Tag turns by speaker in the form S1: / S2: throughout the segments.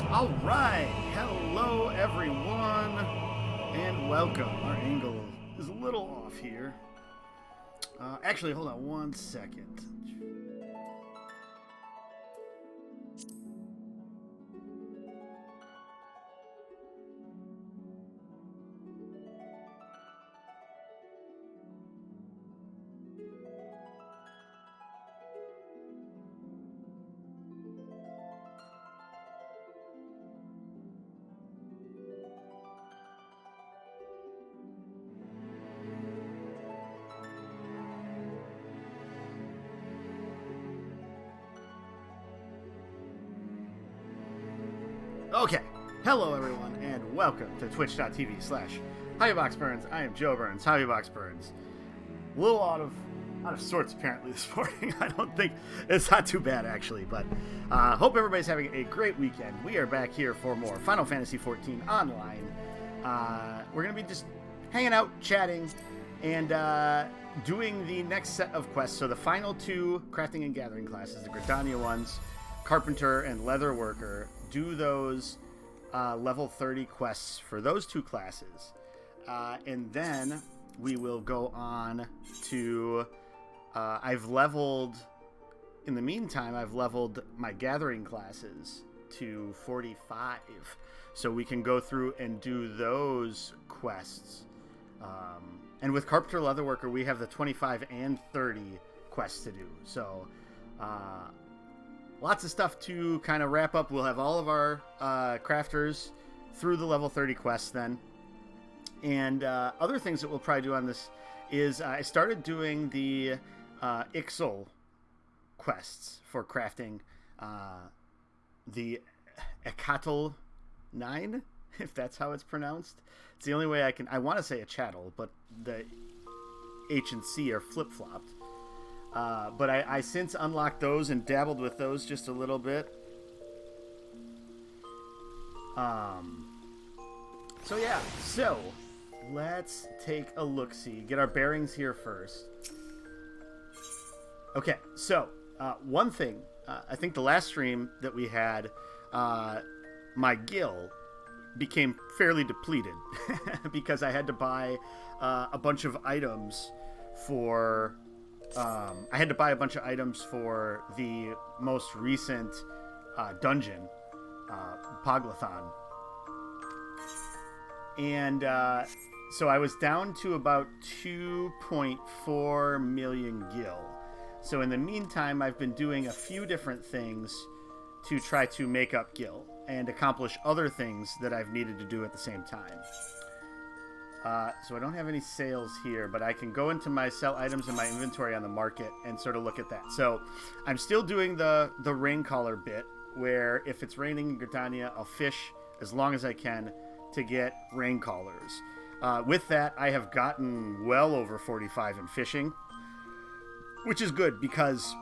S1: All right, hello everyone, and welcome. Our angle is a little off here. Actually, hold on one second. Okay, hello everyone, and welcome to twitch.tv/HobbyBoxBurns. I am Joe Burns, HobbyBox Burns. A little out of sorts apparently this morning. I don't think it's not too bad actually, but hope everybody's having a great weekend. We are back here for more Final Fantasy XIV Online. We're gonna be just hanging out, chatting, and doing the next set of quests. So the final two crafting and gathering classes, the Gridania ones, Carpenter and Leatherworker, do those level 30 quests for those two classes. And then we will go on to... in the meantime, I've leveled my gathering classes to 45. So we can go through and do those quests. And with Carpenter Leatherworker, we have the 25 and 30 quests to do. So... lots of stuff to kind of wrap up. We'll have all of our crafters through the level 30 quests then. And other things that we'll probably do on this is I started doing the XIV quests for crafting the XIV 9, if that's how it's pronounced. It's the only way I want to say a chattel, but the H and C are flip-flopped. But I since unlocked those and dabbled with those just a little bit. So yeah, so let's take a look-see. Get our bearings here first. Okay, so one thing, I think the last stream that we had, my gill became fairly depleted because I had to buy a bunch of items for... I had to buy a bunch of items for the most recent dungeon, Poglathon. And so I was down to about 2.4 million gil. So in the meantime, I've been doing a few different things to try to make up gil and accomplish other things that I've needed to do at the same time. So I don't have any sales here, but I can go into my sell items in my inventory on the market and sort of look at that. So I'm still doing the rain collar bit, where if it's raining in Gridania, I'll fish as long as I can to get rain collars. With that, I have gotten well over 45 in fishing, which is good because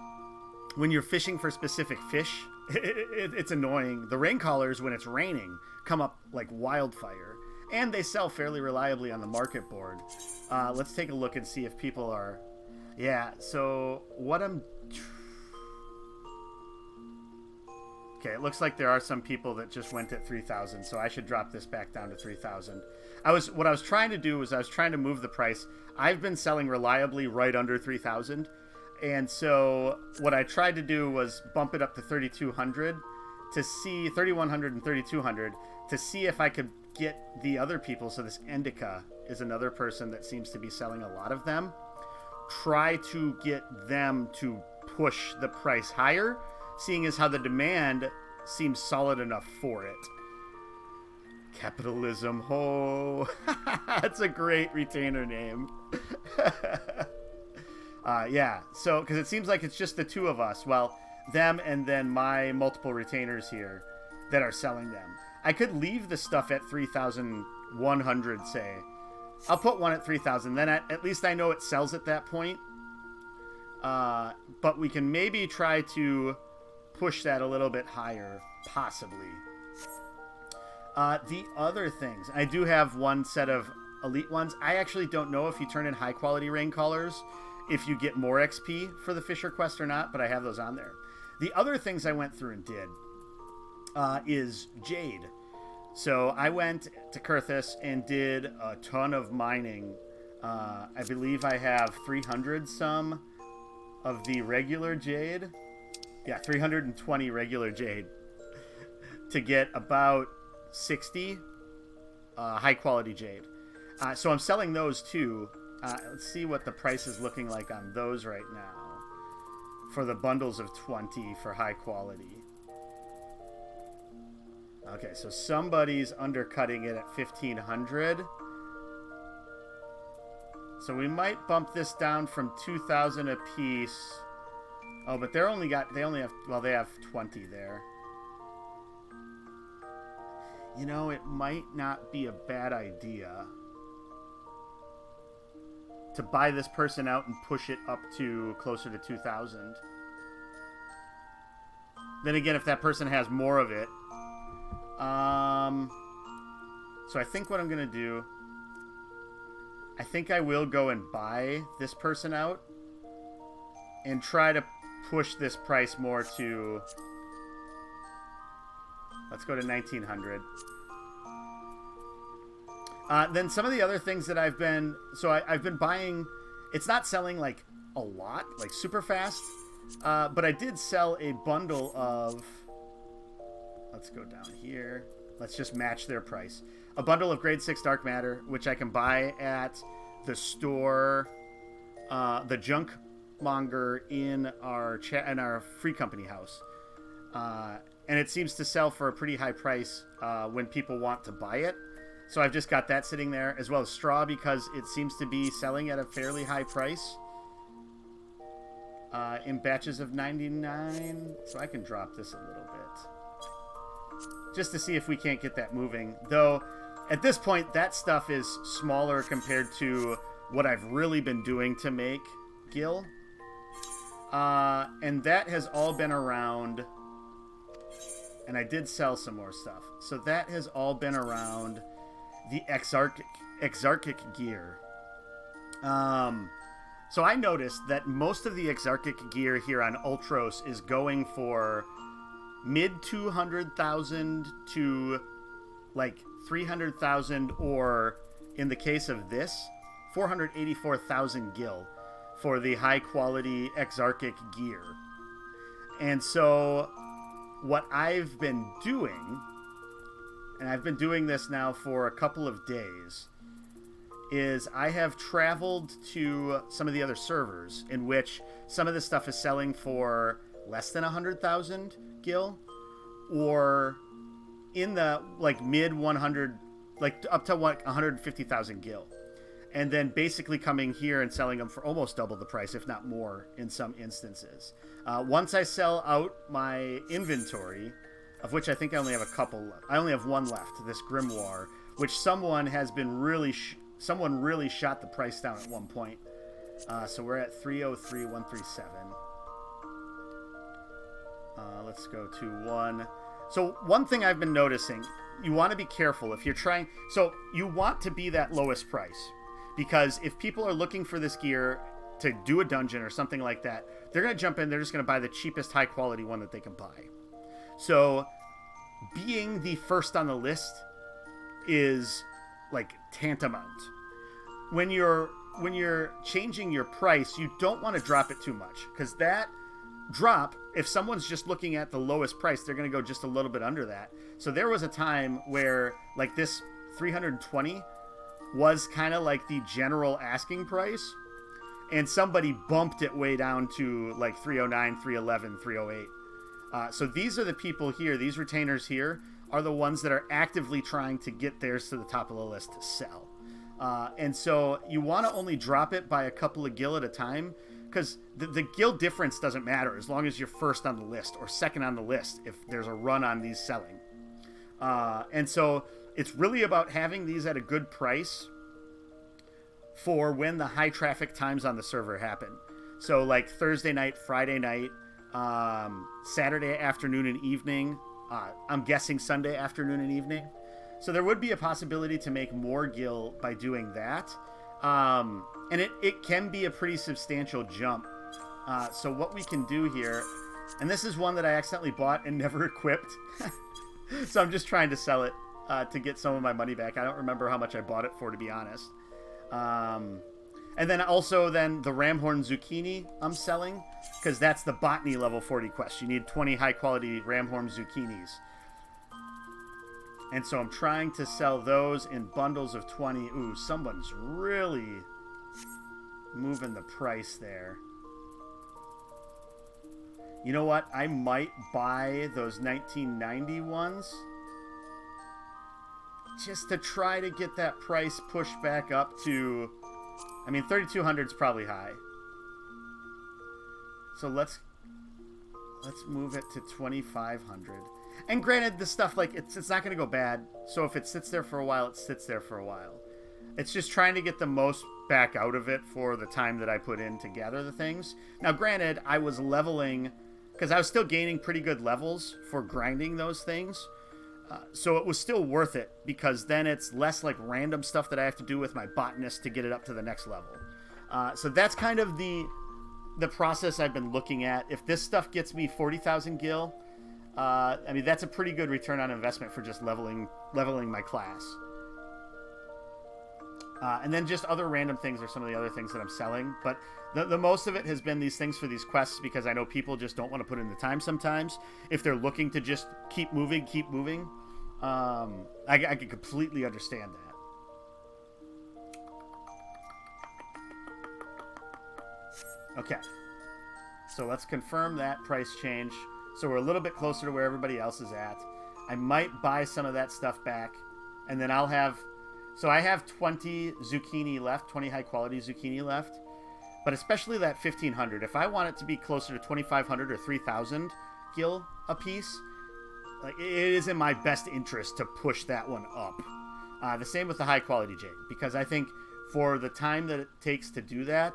S1: when you're fishing for specific fish, it's annoying. The rain collars, when it's raining, come up like wildfire. And they sell fairly reliably on the market board. Let's take a look and see if people are... Yeah, so what I'm... Okay, it looks like there are some people that just went at 3,000, so I should drop this back down to 3,000. What I was trying to do was I was trying to move the price. I've been selling reliably right under 3,000, and so what I tried to do was bump it up to 3,200 to see 3,100 and 3,200 to see if I could get the other people. So this Endika is another person that seems to be selling a lot of them. Try to get them to push the price higher, seeing as how the demand seems solid enough for it. Capitalism, ho! That's a great retainer name. Yeah, so because it seems like it's just the two of us. Well, them and then my multiple retainers here that are selling them. I could leave the stuff at 3,100, say. I'll put one at 3,000. Then at least I know it sells at that point. But we can maybe try to push that a little bit higher, possibly. The other things, I do have one set of elite ones. I actually don't know if you turn in high quality rain collars, if you get more XP for the Fisher quest or not, but I have those on there. The other things I went through and did is jade. So I went to Kurthus and did a ton of mining. I believe I have 300 some of the regular jade. Yeah, 320 regular jade to get about 60 high quality jade. So I'm selling those too. Let's see what the price is looking like on those right now for the bundles of 20 for high quality. Okay, so somebody's undercutting it at 1,500. So we might bump this down from 2,000 a piece. Oh, but they only have 20 there. You know, it might not be a bad idea to buy this person out and push it up to closer to 2,000. Then again, if that person has more of it. So I think what I'm going to do, I think I will go and buy this person out and try to push this price more to, let's go to 1,900. Then some of the other things that I've been buying, it's not selling like a lot, like super fast, but I did sell a bundle of, let's go down here, let's just match their price. A bundle of grade 6 dark matter, which I can buy at the store, the junk monger in our free company house. And it seems to sell for a pretty high price when people want to buy it. So I've just got that sitting there, as well as straw, because it seems to be selling at a fairly high price in batches of 99. So I can drop this a little bit just to see if we can't get that moving. Though at this point, that stuff is smaller compared to what I've really been doing to make Gil. And that has all been around. And I did sell some more stuff. So that has all been around the Exarchic gear. So I noticed that most of the Exarchic gear here on Ultros is going for mid 200,000 to like 300,000, or in the case of this, 484,000 gil for the high quality Exarchic gear. And so what I've been doing, and I've been doing this now for a couple of days, is I have traveled to some of the other servers in which some of this stuff is selling for less than 100,000 gil, or in the like mid 100, like up to 150,000 gil, and then basically coming here and selling them for almost double the price, if not more, in some instances. Once I sell out my inventory, of which I think I only have a couple, I only have one left, this Grimoire, which someone has been really, someone really shot the price down at one point. So we're at 303,137. Let's go to 1. So one thing I've been noticing, you want to be careful if you're trying. So you want to be that lowest price, because if people are looking for this gear to do a dungeon or something like that, they're going to jump in. They're just going to buy the cheapest high quality one that they can buy. So being the first on the list is like tantamount. When you're changing your price, you don't want to drop it too much, because that drop, if someone's just looking at the lowest price, they're going to go just a little bit under that. So there was a time where like this 320 was kind of like the general asking price, and somebody bumped it way down to like 309, 311, 308. So these are the people here, these retainers here are the ones that are actively trying to get theirs to the top of the list to sell. And so you want to only drop it by a couple of gil at a time, because the gil difference doesn't matter as long as you're first on the list or second on the list if there's a run on these selling. And so it's really about having these at a good price for when the high traffic times on the server happen. So like Thursday night, Friday night, Saturday afternoon and evening, I'm guessing Sunday afternoon and evening. So there would be a possibility to make more gil by doing that. And it can be a pretty substantial jump. So what we can do here, and this is one that I accidentally bought and never equipped. So I'm just trying to sell it to get some of my money back. I don't remember how much I bought it for, to be honest. And then also then the Ramhorn Zucchini I'm selling, because that's the Botany level 40 quest. You need 20 high-quality Ramhorn Zucchinis. And so I'm trying to sell those in bundles of 20. Ooh, someone's really moving the price there. You know what? I might buy those 1990 ones just to try to get that price pushed back up to... I mean, 3,200 is probably high. So let's move it to 2,500. And granted, this stuff, like, it's not going to go bad. So if it sits there for a while, it sits there for a while. It's just trying to get the most back out of it for the time that I put in to gather the things. Now, granted, I was leveling, because I was still gaining pretty good levels for grinding those things. So it was still worth it, because then it's less like random stuff that I have to do with my botanist to get it up to the next level. So that's kind of the process I've been looking at. If this stuff gets me 40,000 gil, I mean, that's a pretty good return on investment for just leveling my class. And then just other random things are some of the other things that I'm selling. But the most of it has been these things for these quests, because I know people just don't want to put in the time sometimes. If they're looking to just keep moving. I can completely understand that. Okay. So let's confirm that price change. So we're a little bit closer to where everybody else is at. I might buy some of that stuff back, and then I'll have... So I have 20 zucchini left, 20 high-quality zucchini left. But especially that 1,500. If I want it to be closer to 2,500 or 3,000 gil a piece, like, it is in my best interest to push that one up. The same with the high-quality jade, because I think for the time that it takes to do that,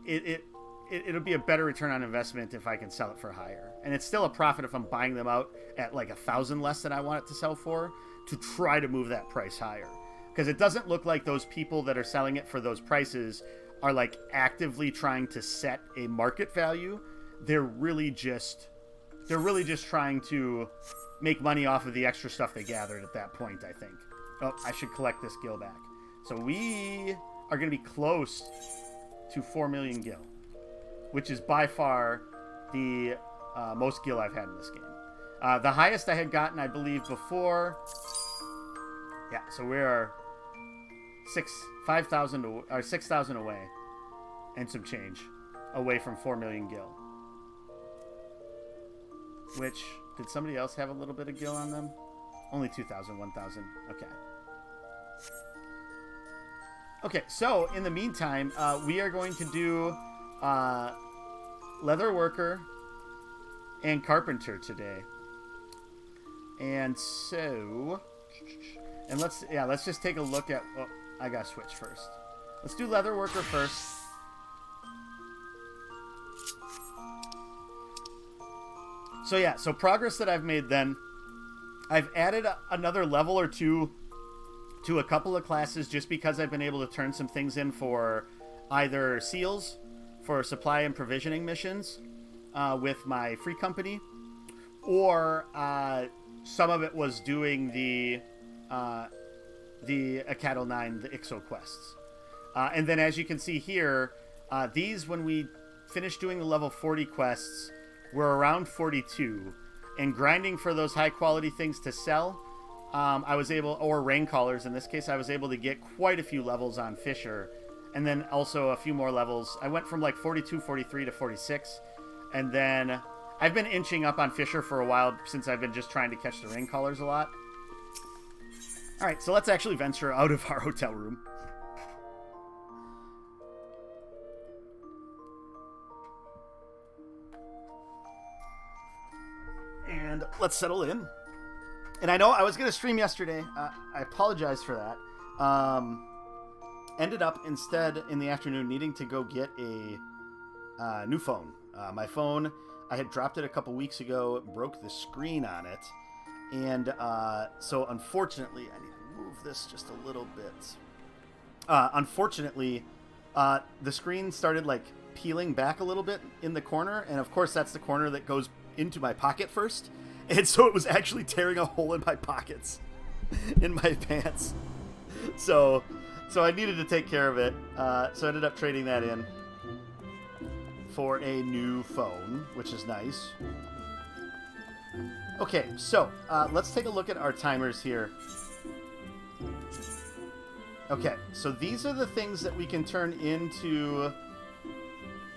S1: it'll be a better return on investment if I can sell it for higher. And it's still a profit if I'm buying them out at like 1,000 less than I want it to sell for, to try to move that price higher. Because it doesn't look like those people that are selling it for those prices are like actively trying to set a market value. They're really just trying to make money off of the extra stuff they gathered at that point, I think. Oh, I should collect this gil back. So we are going to be close to 4 million gil, which is by far the most gil I've had in this game. The highest I had gotten, I believe, before... Yeah, so we are 6,000 away, and some change, away from 4 million gil. Which, did somebody else have a little bit of gil on them? Only 2,000, 1,000. Okay. Okay, so in the meantime, we are going to do leather worker and carpenter today. And so, and let's just take a look at, oh, I gotta switch first. Let's do leather worker first. So yeah, so progress that I've made then, I've added another level or two to a couple of classes just because I've been able to turn some things in for either seals, for supply and provisioning missions with my free company, or some of it was doing the Acadal 9, the IXO quests. And then as you can see here, these, when we finished doing the level 40 quests, were around 42. And grinding for those high quality things to sell, I was able, or rain callers in this case, I was able to get quite a few levels on Fisher. And then also a few more levels. I went from like 42, 43 to 46. And then I've been inching up on Fisher for a while since I've been just trying to catch the rain callers a lot. All right, so let's actually venture out of our hotel room. And let's settle in. And I know I was going to stream yesterday. I apologize for that. Ended up instead in the afternoon needing to go get a new phone. My phone, I had dropped it a couple weeks ago, broke the screen on it. And so unfortunately, I need to move this just a little bit. Unfortunately, the screen started like peeling back a little bit in the corner. And of course, that's the corner that goes into my pocket first. And so it was actually tearing a hole in my pockets, in my pants. So I needed to take care of it. So I ended up trading that in for a new phone, which is nice. Okay, so let's take a look at our timers here. Okay, so these are the things that we can turn into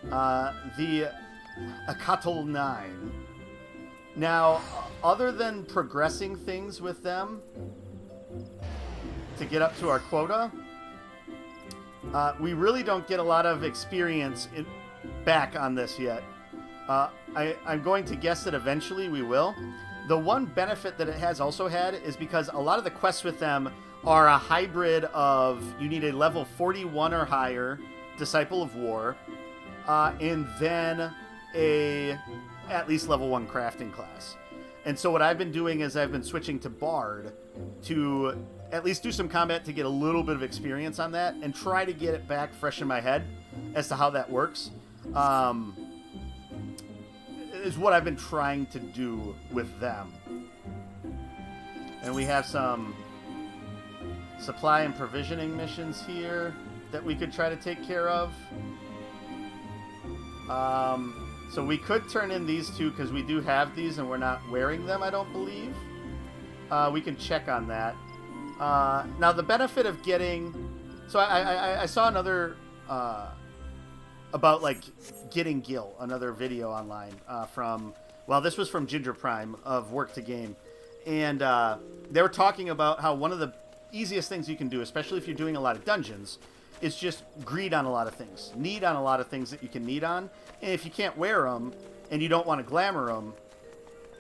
S1: the Akatol 9. Now, other than progressing things with them to get up to our quota, we really don't get a lot of experience back on this yet. I'm going to guess that eventually we will. The one benefit that it has also had is because a lot of the quests with them are a hybrid of you need a level 41 or higher Disciple of War, and then a at least level 1 crafting class. And so what I've been doing is I've been switching to Bard to at least do some combat to get a little bit of experience on that and try to get it back fresh in my head as to how that works. Is what I've been trying to do with them. And we have some supply and provisioning missions here that we could try to take care of. So we could turn in these two because we do have these and we're not wearing them, I don't believe. We can check on that. Now the benefit of getting... So I saw another... about, like, getting Gil, another video online from... Well, this was from Ginger Prime of Work to Game. And they were talking about how one of the easiest things you can do, especially if you're doing a lot of dungeons, is just greed on a lot of things. Need on a lot of things that you can need on. And if you can't wear them and you don't want to glamour them,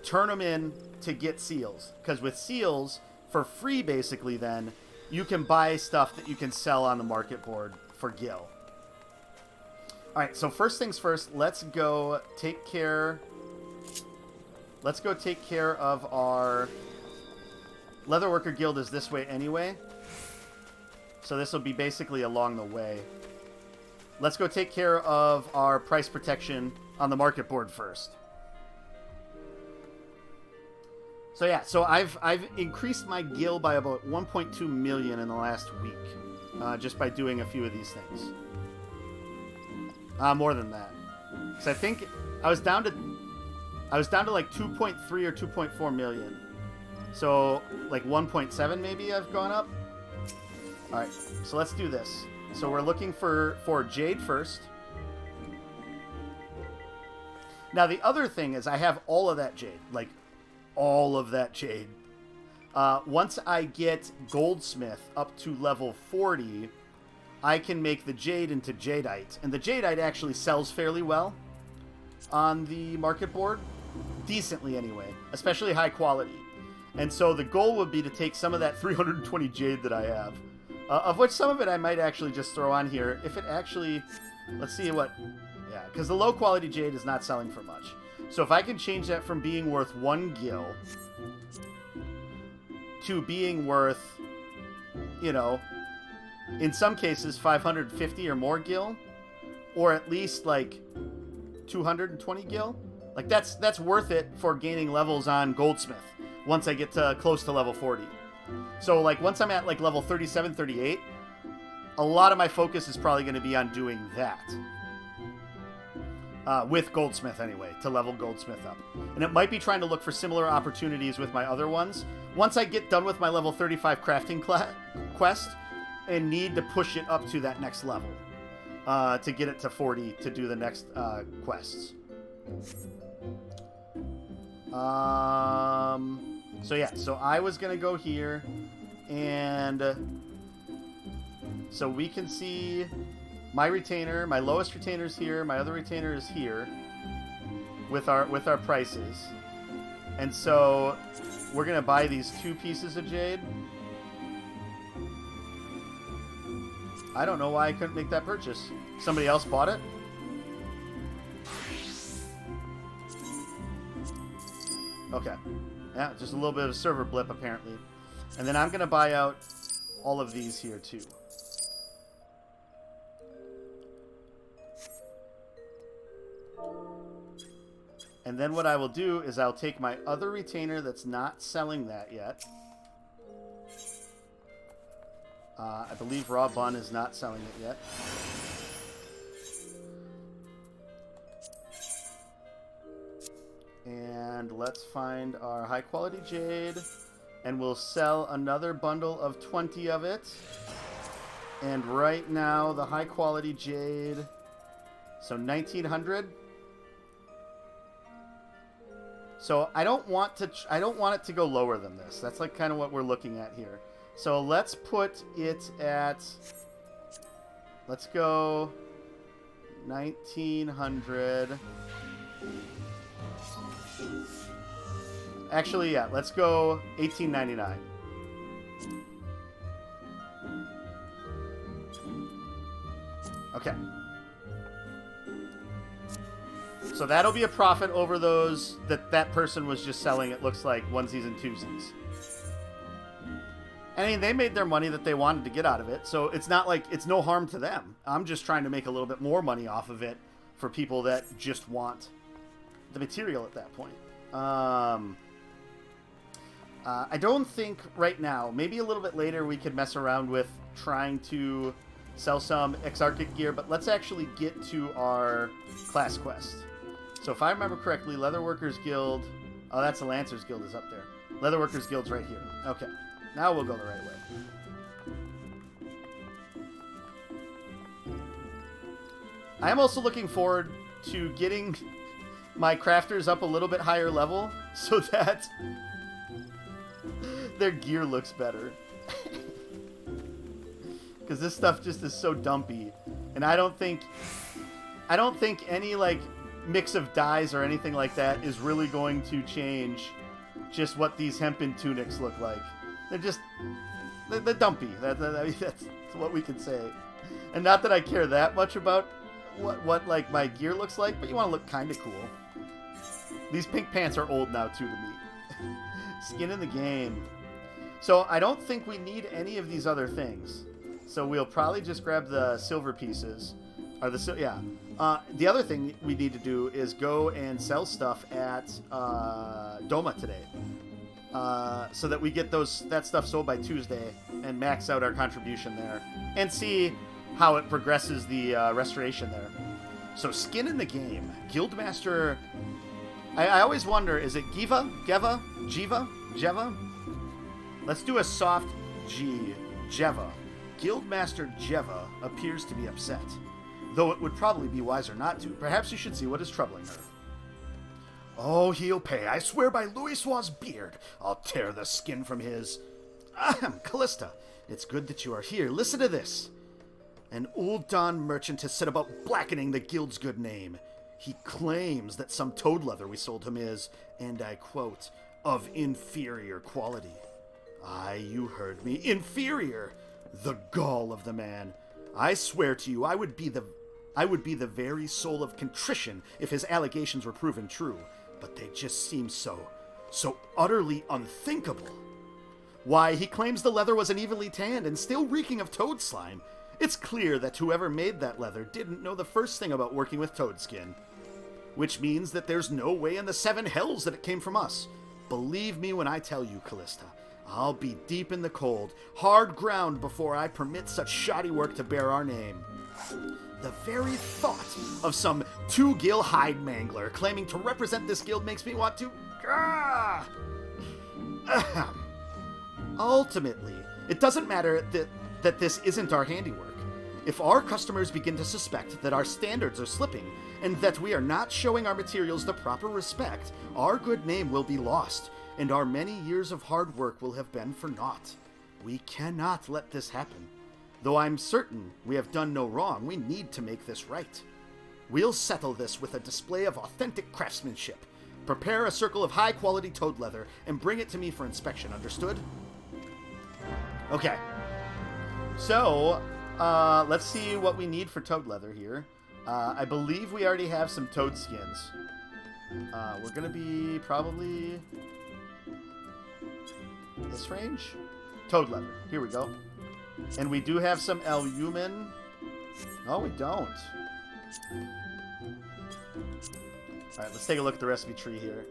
S1: turn them in to get seals. Because with seals, for free, basically, then, you can buy stuff that you can sell on the market board for Gil. Alright, so first things first, let's go take care of our... Leatherworker Guild is this way anyway. So this will be basically along the way. Let's go take care of our price protection on the market board first. So yeah, so I've increased my Gil by about 1.2 million in the last week. Just by doing a few of these things. More than that. So I think I was down to like 2.3 or 2.4 million. So like 1.7 maybe I've gone up. All right, so let's do this. So we're looking for Jade first. Now the other thing is I have all of that Jade, like all of that Jade. Once I get Goldsmith up to level 40, I can make the Jade into Jadeite. And the Jadeite actually sells fairly well on the market board. Decently anyway, especially high quality. And so the goal would be to take some of that 320 Jade that I have, of which some of it I might actually just throw on here. If it actually, let's see what, yeah, because the low quality Jade is not selling for much. So if I can change that from being worth 1 Gil to being worth, you know, in some cases 550 or more Gil, or at least like 220 Gil, like that's worth it for gaining levels on Goldsmith once I get to close to level 40. So like once I'm at like level 37, 38, a lot of my focus is probably going to be on doing that. With Goldsmith anyway, to level Goldsmith up. And it might be trying to look for similar opportunities with my other ones. Once I get done with my level 35 crafting quest, and need to push it up to that next level. To get it to 40 to do the next quests. So yeah, so I was going to go here, and so we can see my retainer, my lowest retainer is here, my other retainer is here with our prices. And so we're going to buy these 2 pieces of Jade. I don't know why I couldn't make that purchase. Somebody else bought it? Okay. Yeah, just a little bit of a server blip, apparently. And then I'm going to buy out all of these here, too. And then what I will do is I'll take my other retainer that's not selling that yet. I believe Raw Bun is not selling it yet. And let's find our high quality jade. And we'll sell another bundle of 20 of it. And right now, the high quality jade. So 1900. So I don't want it to go lower than this. That's like kind of what we're looking at here. So let's put it at, let's go 1900. Actually, yeah, let's go 1899. Okay. So that'll be a profit over those that person was just selling, it looks like, onesies and twosies. I mean, they made their money that they wanted to get out of it, so it's not like it's no harm to them. I'm just trying to make a little bit more money off of it for people that just want the material at that point. I don't think right now, maybe a little bit later we could mess around with trying to sell some Exarchic gear, but let's actually get to our class quest. So if I remember correctly, Leatherworkers Guild, oh, that's the Lancers Guild is up there. Leatherworkers Guild's right here. Okay, now we'll go the right way. I am also looking forward to getting my crafters up a little bit higher level so that their gear looks better. Because this stuff just is so dumpy. And I don't think any, like, mix of dyes or anything like that is really going to change just what these hempen tunics look like. They're dumpy. That's what we can say. And not that I care that much about what like my gear looks like, but you want to look kind of cool. These pink pants are old now too to me. Skin in the game. So I don't think we need any of these other things. So we'll probably just grab the silver pieces. Or the other thing we need to do is go and sell stuff at Doma today. So that we get that stuff sold by Tuesday and max out our contribution there. And see how it progresses the restoration there. So skin in the game. Guildmaster... I always wonder, is it Giva? Geva? Jiva? Jeva? Let's do a soft G. Jeva. Guildmaster Jeva appears to be upset. Though it would probably be wiser not to. Perhaps you should see what is troubling her. Oh, he'll pay. I swear by Louisoix's beard, I'll tear the skin from his... Ahem, Callista, it's good that you are here. Listen to this. An Uldan merchant has set about blackening the guild's good name. He claims that some toad leather we sold him is, and I quote, of inferior quality. Aye, you heard me. Inferior! The gall of the man. I swear to you, I would be the very soul of contrition if his allegations were proven true, but they just seem so utterly unthinkable. Why, he claims the leather was unevenly tanned and still reeking of toad slime. It's clear that whoever made that leather didn't know the first thing about working with toad skin. Which means that there's no way in the seven hells that it came from us. Believe me when I tell you, Callista, I'll be deep in the cold, hard ground before I permit such shoddy work to bear our name. The very thought of some two-gill hide mangler claiming to represent this guild makes me want to... Ultimately, it doesn't matter that this isn't our handiwork. If our customers begin to suspect that our standards are slipping and that we are not showing our materials the proper respect, our good name will be lost, and our many years of hard work will have been for naught. We cannot let this happen. Though I'm certain we have done no wrong, we need to make this right. We'll settle this with a display of authentic craftsmanship. Prepare a circle of high-quality toad leather and bring it to me for inspection, understood? Okay. So... let's see what we need for toad leather here. I believe we already have some toad skins. We're going to be probably this range. Toad leather. Here we go. And we do have some Elumen. No, we don't. Alright, let's take a look at the recipe tree here.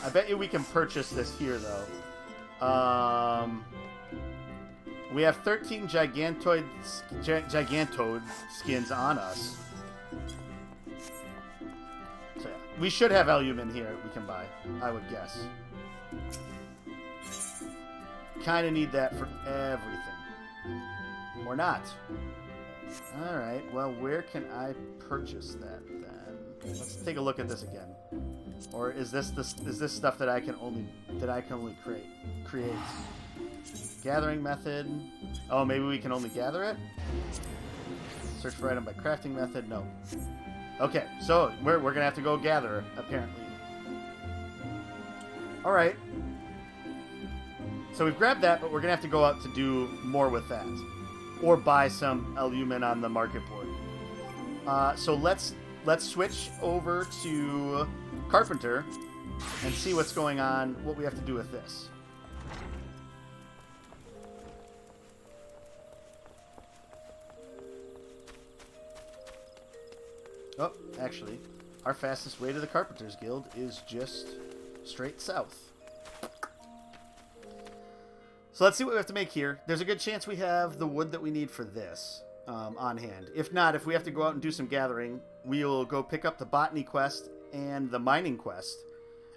S1: I bet you we can purchase this here, though. We have 13 gigantoid skins on us. So, yeah. We should have Elumen here we can buy, I would guess. Kind of need that for everything. Or not. Alright, well, where can I purchase that, then? Let's take a look at this again. Or is this stuff that I can only create? Gathering method. Oh, maybe we can only gather it? Search for item by crafting method. No. Okay, so we're gonna have to go gather, apparently. Alright. So we've grabbed that, but we're gonna have to go out to do more with that. Or buy some Elumen on the market board. So let's switch over to Carpenter and see what's going on, what we have to do with this. Oh, actually, our fastest way to the Carpenters Guild is just straight south. So let's see what we have to make here. There's a good chance we have the wood that we need for this on hand. If not, if we have to go out and do some gathering, we'll go pick up the botany quest and the mining quest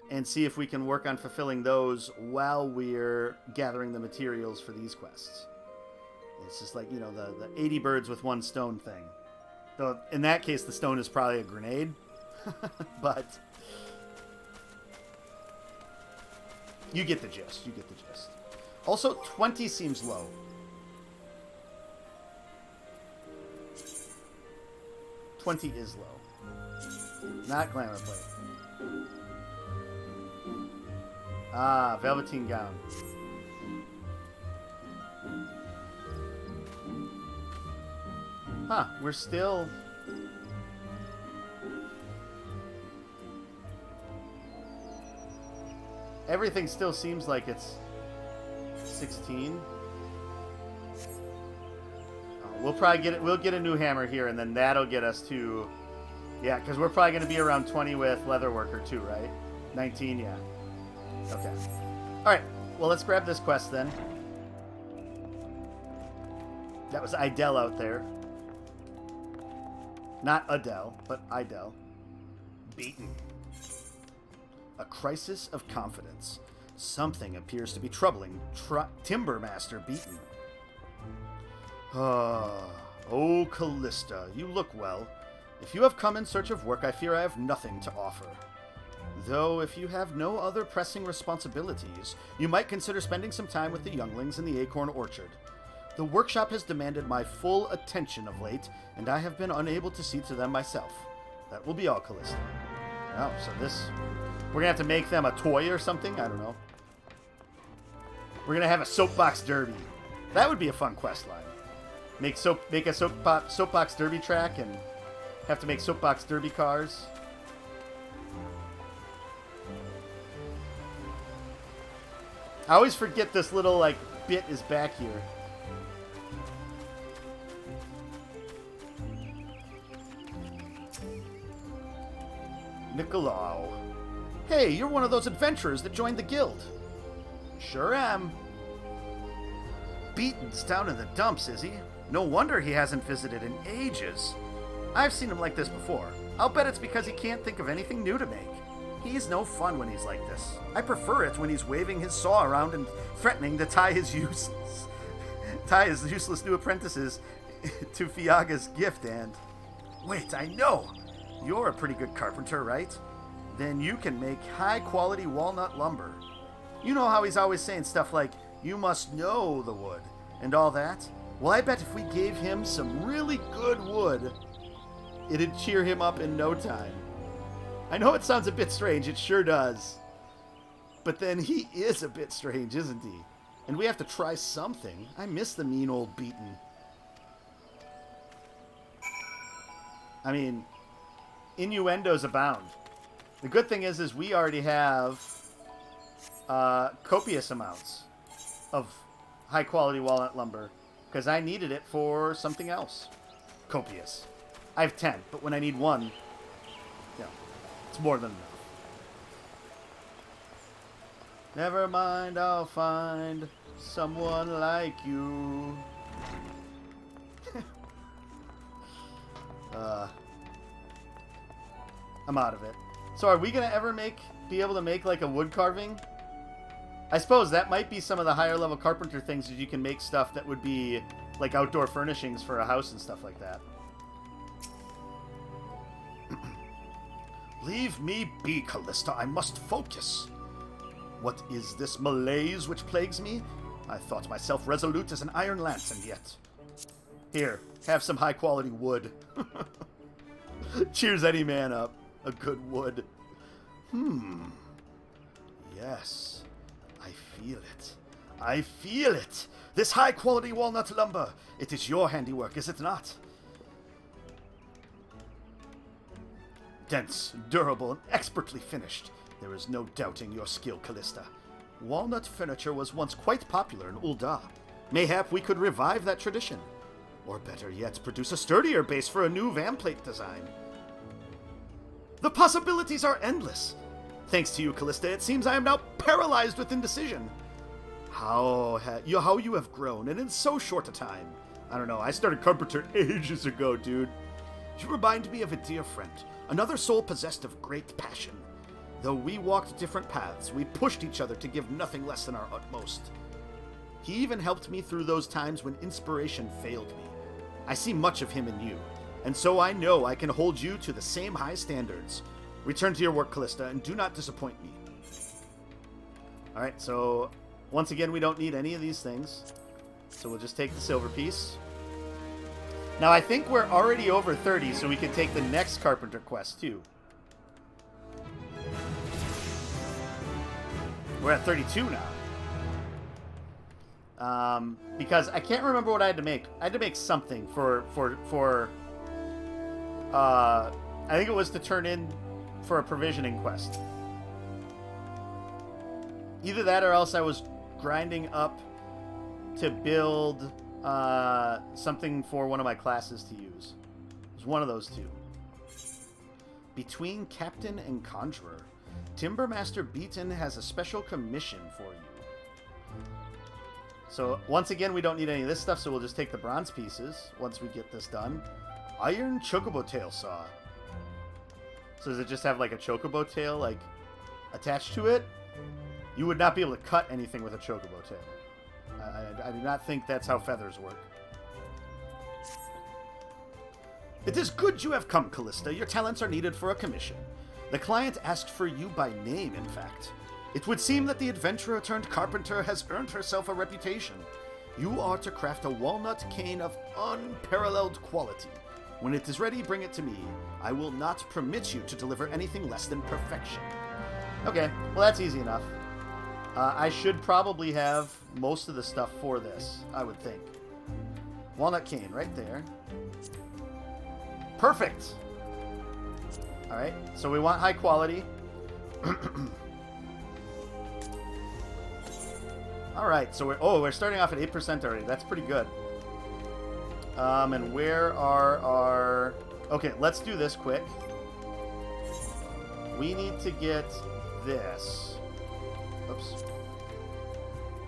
S1: and see if we can work on fulfilling those while we're gathering the materials for these quests. It's just like, you know, the 80 birds with one stone thing. Though in that case, the stone is probably a grenade. But you get the gist. You get the gist. Also, 20 seems low. $20 is low. Not glamour plate. Ah, velveteen gown. Huh, we're still... Everything still seems like it's 16. Oh, we'll probably get it. We'll get a new hammer here, and then that'll get us to... Yeah, because we're probably going to be around 20 with Leatherworker too, right? 19, yeah. Okay. Alright, well, let's grab this quest then. That was Idel out there. Not Adele, but Idel. Beaten. A crisis of confidence. Something appears to be troubling Timbermaster Beaten. Oh, Callista, you look well. If you have come in search of work, I fear I have nothing to offer. Though, if you have no other pressing responsibilities, you might consider spending some time with the younglings in the Acorn Orchard. The workshop has demanded my full attention of late, and I have been unable to see to them myself. That will be all, Callista. Oh, so this... We're going to have to make them a toy or something? I don't know. We're going to have a soapbox derby. That would be a fun quest line. Make a soapbox derby track and have to make soapbox derby cars. I always forget this little, like, bit is back here. Nicolau. Hey, you're one of those adventurers that joined the guild. Sure am. Beaten's down in the dumps, is he? No wonder he hasn't visited in ages. I've seen him like this before. I'll bet it's because he can't think of anything new to make. He's no fun when he's like this. I prefer it when he's waving his saw around and threatening to tie his useless new apprentices to Fiaga's gift and... Wait, I know! You're a pretty good carpenter, right? Then you can make high-quality walnut lumber. You know how he's always saying stuff like, you must know the wood, and all that? Well, I bet if we gave him some really good wood, it'd cheer him up in no time. I know it sounds a bit strange, it sure does. But then he is a bit strange, isn't he? And we have to try something. I miss the mean old Beaten. I mean, innuendos abound. The good thing is we already have copious amounts of high-quality walnut lumber, because I needed it for something else. copious. I have 10, but when I need 1, you know, it's more than enough. Never mind, I'll find someone like you. I'm out of it. So are we going to ever be able to make like a wood carving? I suppose that might be some of the higher level carpenter things, that you can make stuff that would be like outdoor furnishings for a house and stuff like that. Leave me be, Callista. I must focus. What is this malaise which plagues me? I thought myself resolute as an iron lance, and yet... Here, have some high-quality wood. Cheers any man up. A good wood. Yes. I feel it. I feel it. This high-quality walnut lumber. It is your handiwork, is it not? Dense, durable, and expertly finished. There is no doubting your skill, Callista. Walnut furniture was once quite popular in Ul'dah. Mayhap we could revive that tradition. Or better yet, produce a sturdier base for a new vamplate design. The possibilities are endless. Thanks to you, Callista, it seems I am now paralyzed with indecision. How you have grown, and in so short a time. I don't know, I started carpenter ages ago, dude. You remind me of a dear friend, another soul possessed of great passion. Though we walked different paths, we pushed each other to give nothing less than our utmost. He even helped me through those times when inspiration failed me. I see much of him in you, and so I know I can hold you to the same high standards. Return to your work, Callista, and do not disappoint me. Alright, so once again, we don't need any of these things. So we'll just take the silver piece. Now, I think we're already over 30, so we can take the next carpenter quest, too. We're at 32 now. Because I can't remember what I had to make. I had to make something for I think it was to turn in for a provisioning quest. Either that or else I was grinding up to build something for one of my classes to use. It was one of those two. Between Captain and Conjurer, Timbermaster Beaton has a special commission for you. So, once again, we don't need any of this stuff, so we'll just take the bronze pieces once we get this done. Iron Chocobo Tail Saw. So does it just have, like, a Chocobo tail, like, attached to it? You would not be able to cut anything with a Chocobo tail. I do not think that's how feathers work. It is good you have come, Callista. Your talents are needed for a commission. The client asked for you by name, in fact. It would seem that the adventurer turned carpenter has earned herself a reputation. You are to craft a walnut cane of unparalleled quality. When it is ready, bring it to me. I will not permit you to deliver anything less than perfection. Okay, well that's easy enough. I should probably have most of the stuff for this, I would think. Walnut cane, right there. Perfect! Alright, so we want high quality. Alright, so we're starting off at 8% already. That's pretty good. And where are our... Okay, let's do this quick. We need to get this. Oops.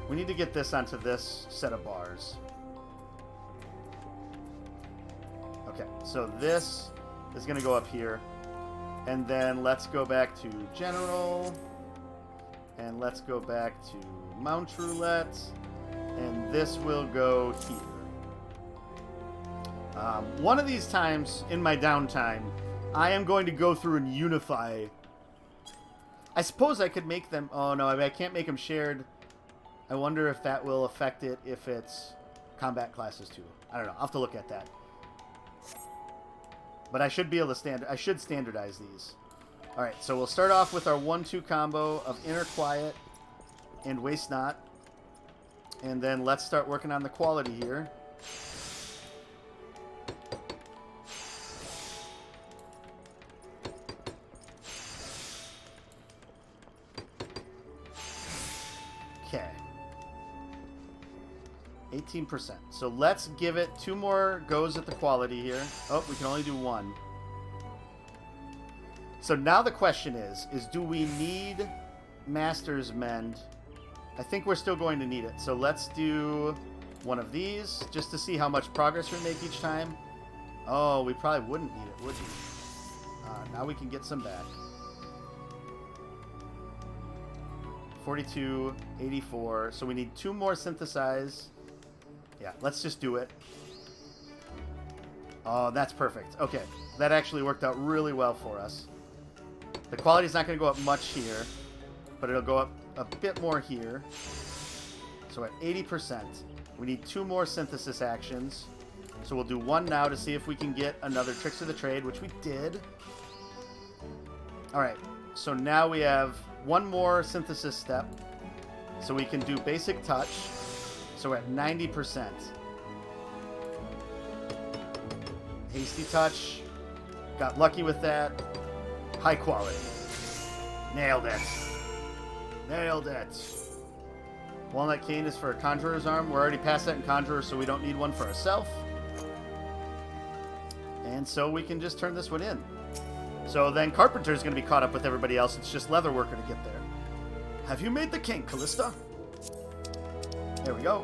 S1: We need to get this onto this set of bars. Okay, so this is going to go up here. And then let's go back to General. And let's go back to Mount Roulette. And this will go here. One of these times in my downtime, I am going to go through and unify. I suppose I could make them... Oh, no, I can't make them shared. I wonder if that will affect it if it's combat classes too. I don't know. I'll have to look at that. But I should be able to I should standardize these. Alright, so we'll start off with our 1-2 combo of Inner Quiet and Waste Not. And then let's start working on the quality here. Okay. 18%. So let's give it 2 more goes at the quality here. Oh, we can only do 1. So now the question is do we need Master's Mend? I think we're still going to need it. So let's do one of these just to see how much progress we make each time. Oh, we probably wouldn't need it, would we? Now we can get some back. 42, 84. So we need 2 more synthesize. Yeah, let's just do it. Oh, that's perfect. Okay, that actually worked out really well for us. The quality's not going to go up much here, but it'll go up a bit more here. So at 80%, we need 2 more synthesis actions. So we'll do 1 now to see if we can get another Tricks of the Trade, which we did. Alright, so now we have 1 more synthesis step. So we can do Basic Touch. So we're at 90%. Hasty Touch. Got lucky with that. High quality. Nailed it. Nailed it. Walnut Cane is for a Conjurer's Arm. We're already past that in Conjurer, so we don't need one for ourselves. And so we can just turn this one in. So then Carpenter's going to be caught up with everybody else. It's just Leatherworker to get there. Have you made the cane, Callista? There we go.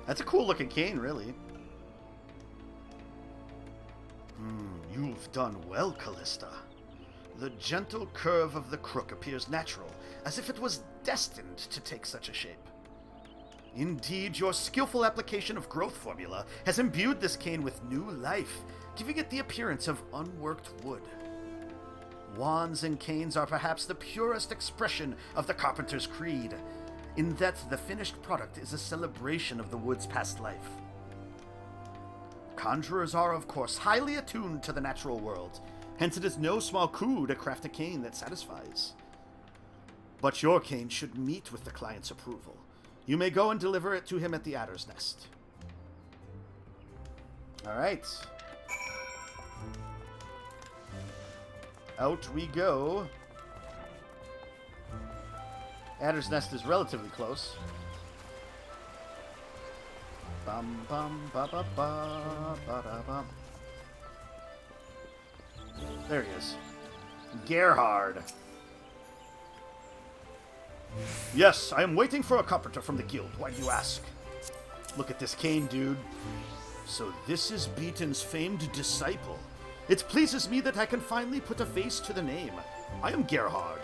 S1: That's a cool looking cane, really. You've done well, Callista. The gentle curve of the crook appears natural, as if it was destined to take such a shape. Indeed, your skillful application of growth formula has imbued this cane with new life, giving it the appearance of unworked wood. Wands and canes are perhaps the purest expression of the carpenter's creed, in that the finished product is a celebration of the wood's past life. Conjurers are, of course, highly attuned to the natural world, hence it is no small coup to craft a cane that satisfies. But your cane should meet with the client's approval. You may go and deliver it to him at the Adder's Nest. Alright. Out we go. Adder's Nest is relatively close. Bum bum ba ba ba ba da bum. There he is. Gerhard. Yes, I am waiting for a carpenter from the guild. Why do you ask? Look at this cane, dude. So this is Beaton's famed disciple. It pleases me that I can finally put a face to the name. I am Gerhard.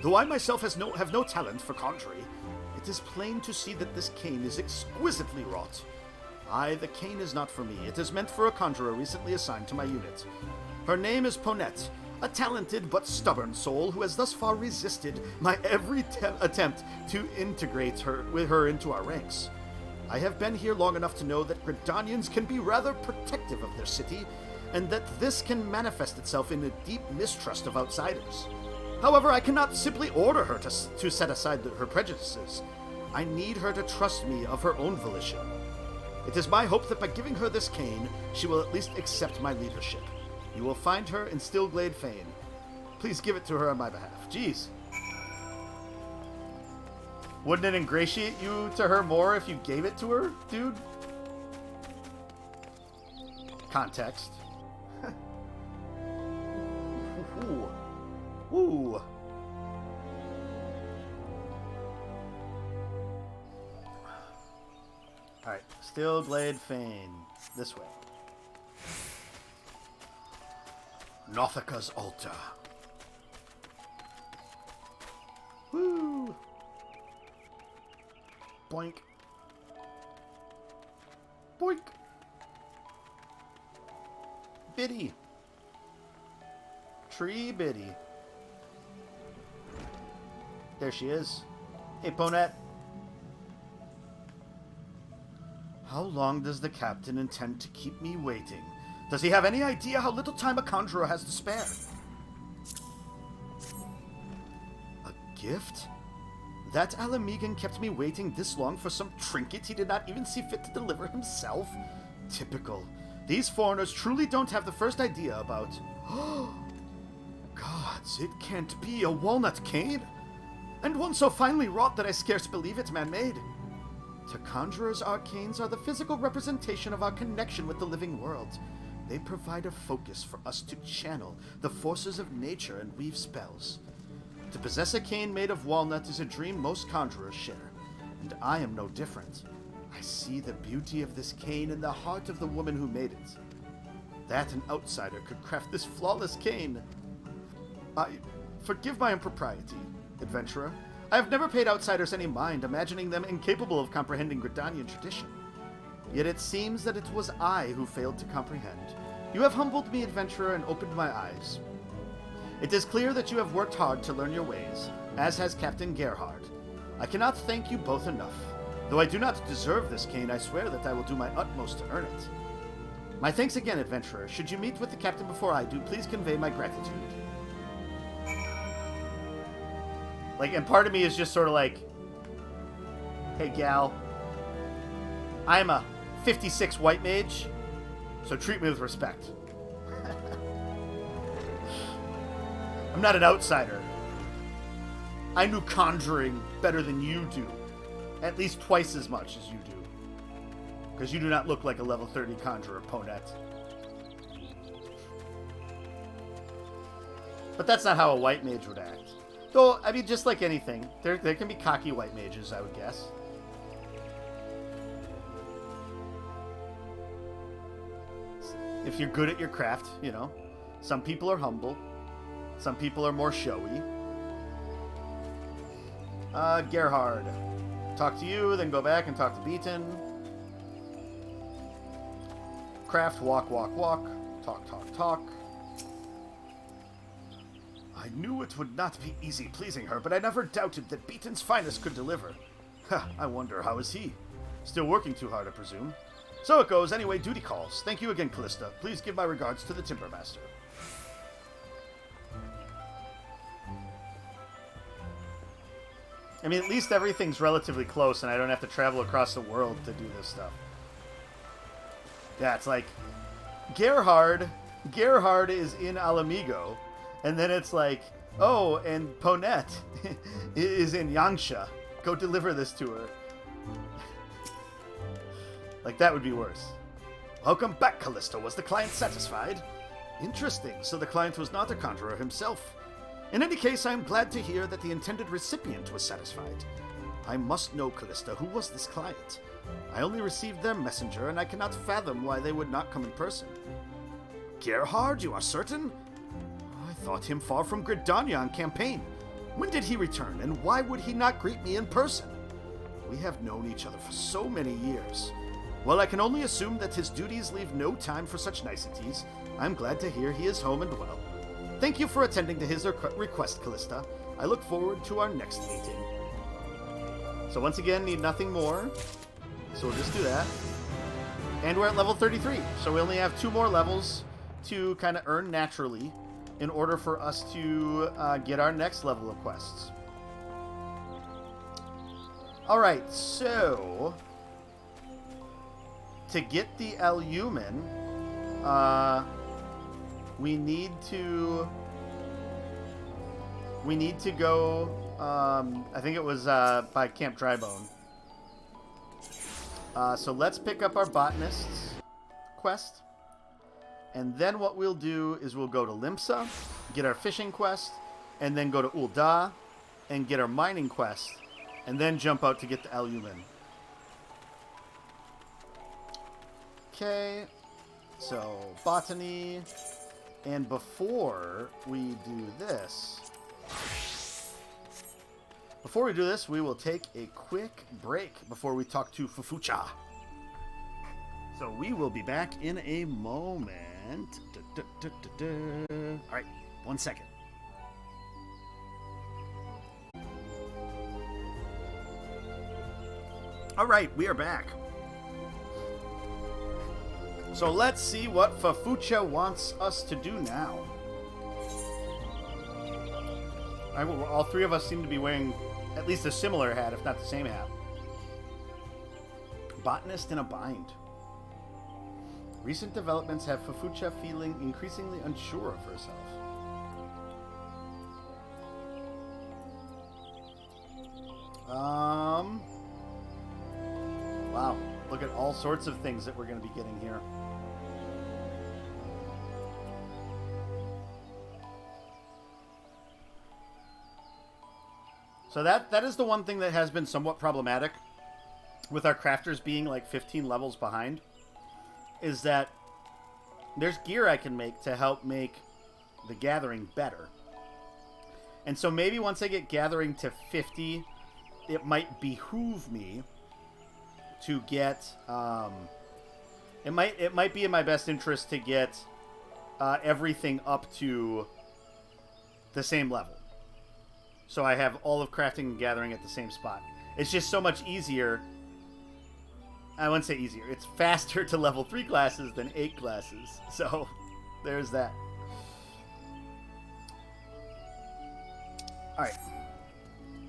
S1: Though I myself have no talent for conjuring, it is plain to see that this cane is exquisitely wrought. Aye, the cane is not for me. It is meant for a conjurer recently assigned to my unit. Her name is Ponette, a talented but stubborn soul who has thus far resisted my every attempt to integrate her into our ranks. I have been here long enough to know that Gridanians can be rather protective of their city, and that this can manifest itself in a deep mistrust of outsiders. However, I cannot simply order her to set aside her prejudices. I need her to trust me of her own volition. It is my hope that by giving her this cane, she will at least accept my leadership. You will find her in Stillglade Fane. Please give it to her on my behalf. Jeez. Wouldn't it ingratiate you to her more if you gave it to her, dude? Context. Ooh. Ooh. Alright, Stillglade Fane. This way. Nothica's Altar. Woo! Boink. Boink. Biddy. Tree Biddy. There she is. Hey, Ponette. How long does the captain intend to keep me waiting? Does he have any idea how little time a conjurer has to spare? A gift? That Alamegan kept me waiting this long for some trinket he did not even see fit to deliver himself? Typical. These foreigners truly don't have the first idea about... God.
S2: Gods, it can't be a walnut cane! And one so finely wrought that I scarce believe it man-made. To conjurers, arcanes are the physical representation of our connection with the living world. They provide a focus for us to channel the forces of nature and weave spells. To possess a cane made of walnut is a dream most conjurers share, and I am no different. I see the beauty of this cane in the heart of the woman who made it. That an outsider could craft this flawless cane. Forgive my impropriety, adventurer. I have never paid outsiders any mind, imagining them incapable of comprehending Gridanian tradition. Yet it seems that it was I who failed to comprehend. You have humbled me, adventurer, and opened my eyes. It is clear that you have worked hard to learn your ways, as has Captain Gerhard. I cannot thank you both enough. Though I do not deserve this cane, I swear that I will do my utmost to earn it. My thanks again, adventurer. Should you meet with the captain before I do, please convey my gratitude. Like, and part of me is just sort of like, hey, gal, I'm a 56 white mage, so treat me with respect. I'm not an outsider. I knew conjuring better than you do. At least twice as much as you do. Because you do not look like a level 30 conjurer, Ponette. But that's not how a white mage would act. Though, I mean, just like anything, there can be cocky white mages, I would guess. If you're good at your craft, you know. Some people are humble. Some people are more showy. Gerhard. Talk to you, then go back and talk to Beaton. Craft, walk, walk, walk. Talk, talk, talk. I knew it would not be easy pleasing her, but I never doubted that Beaton's finest could deliver. I wonder, how is he? Still working too hard, I presume. So it goes. Anyway, duty calls. Thank you again, Callista. Please give my regards to the Timbermaster. I mean, at least everything's relatively close, and I don't have to travel across the world to do this stuff. Yeah, it's like, Gerhard is in Alamigo, and then it's like, oh, and Ponette is in Yangsha. Go deliver this to her. Like, that would be worse. Welcome back, Callista. Was the client satisfied? Interesting. So the client was not a conjurer himself. In any case, I am glad to hear that the intended recipient was satisfied. I must know, Callista, who was this client? I only received their messenger, and I cannot fathom why they would not come in person. Gerhard, you are certain? I thought him far from Gridania on campaign. When did he return, and why would he not greet me in person? We have known each other for so many years. While I can only assume that his duties leave no time for such niceties, I'm glad to hear he is home and well. Thank you for attending to his request, Callista. I look forward to our next meeting. So once again, need nothing more. So we'll just do that. And we're at level 33. So we only have 2 more levels to kind of earn naturally in order for us to get our next level of quests. Alright, so to get the Lvl, we need to go, I think it was by Camp Drybone. So let's pick up our botanist's quest. And then what we'll do is we'll go to Limsa, get our fishing quest, and then go to Ul'dah and get our mining quest, and then jump out to get the Lvl. Okay, so botany. And before we do this, we will take a quick break before we talk to Fufucha. So we will be back in a moment. All right, 1 second. All right, we are back. So let's see what Fufucha wants us to do now. All 3 of us seem to be wearing at least a similar hat, if not the same hat. Botanist in a bind. Recent developments have Fufucha feeling increasingly unsure of herself.
S1: Wow. Look at all sorts of things that we're going to be getting here. So that is the one thing that has been somewhat problematic with our crafters being like 15 levels behind, is that there's gear I can make to help make the gathering better. And so maybe once I get gathering to 50, it might behoove me to get it might be in my best interest to get everything up to the same level. So I have all of crafting and gathering at the same spot. It's just so much easier. I wouldn't say easier. It's faster to level 3 classes than 8 classes. So there's that. Alright.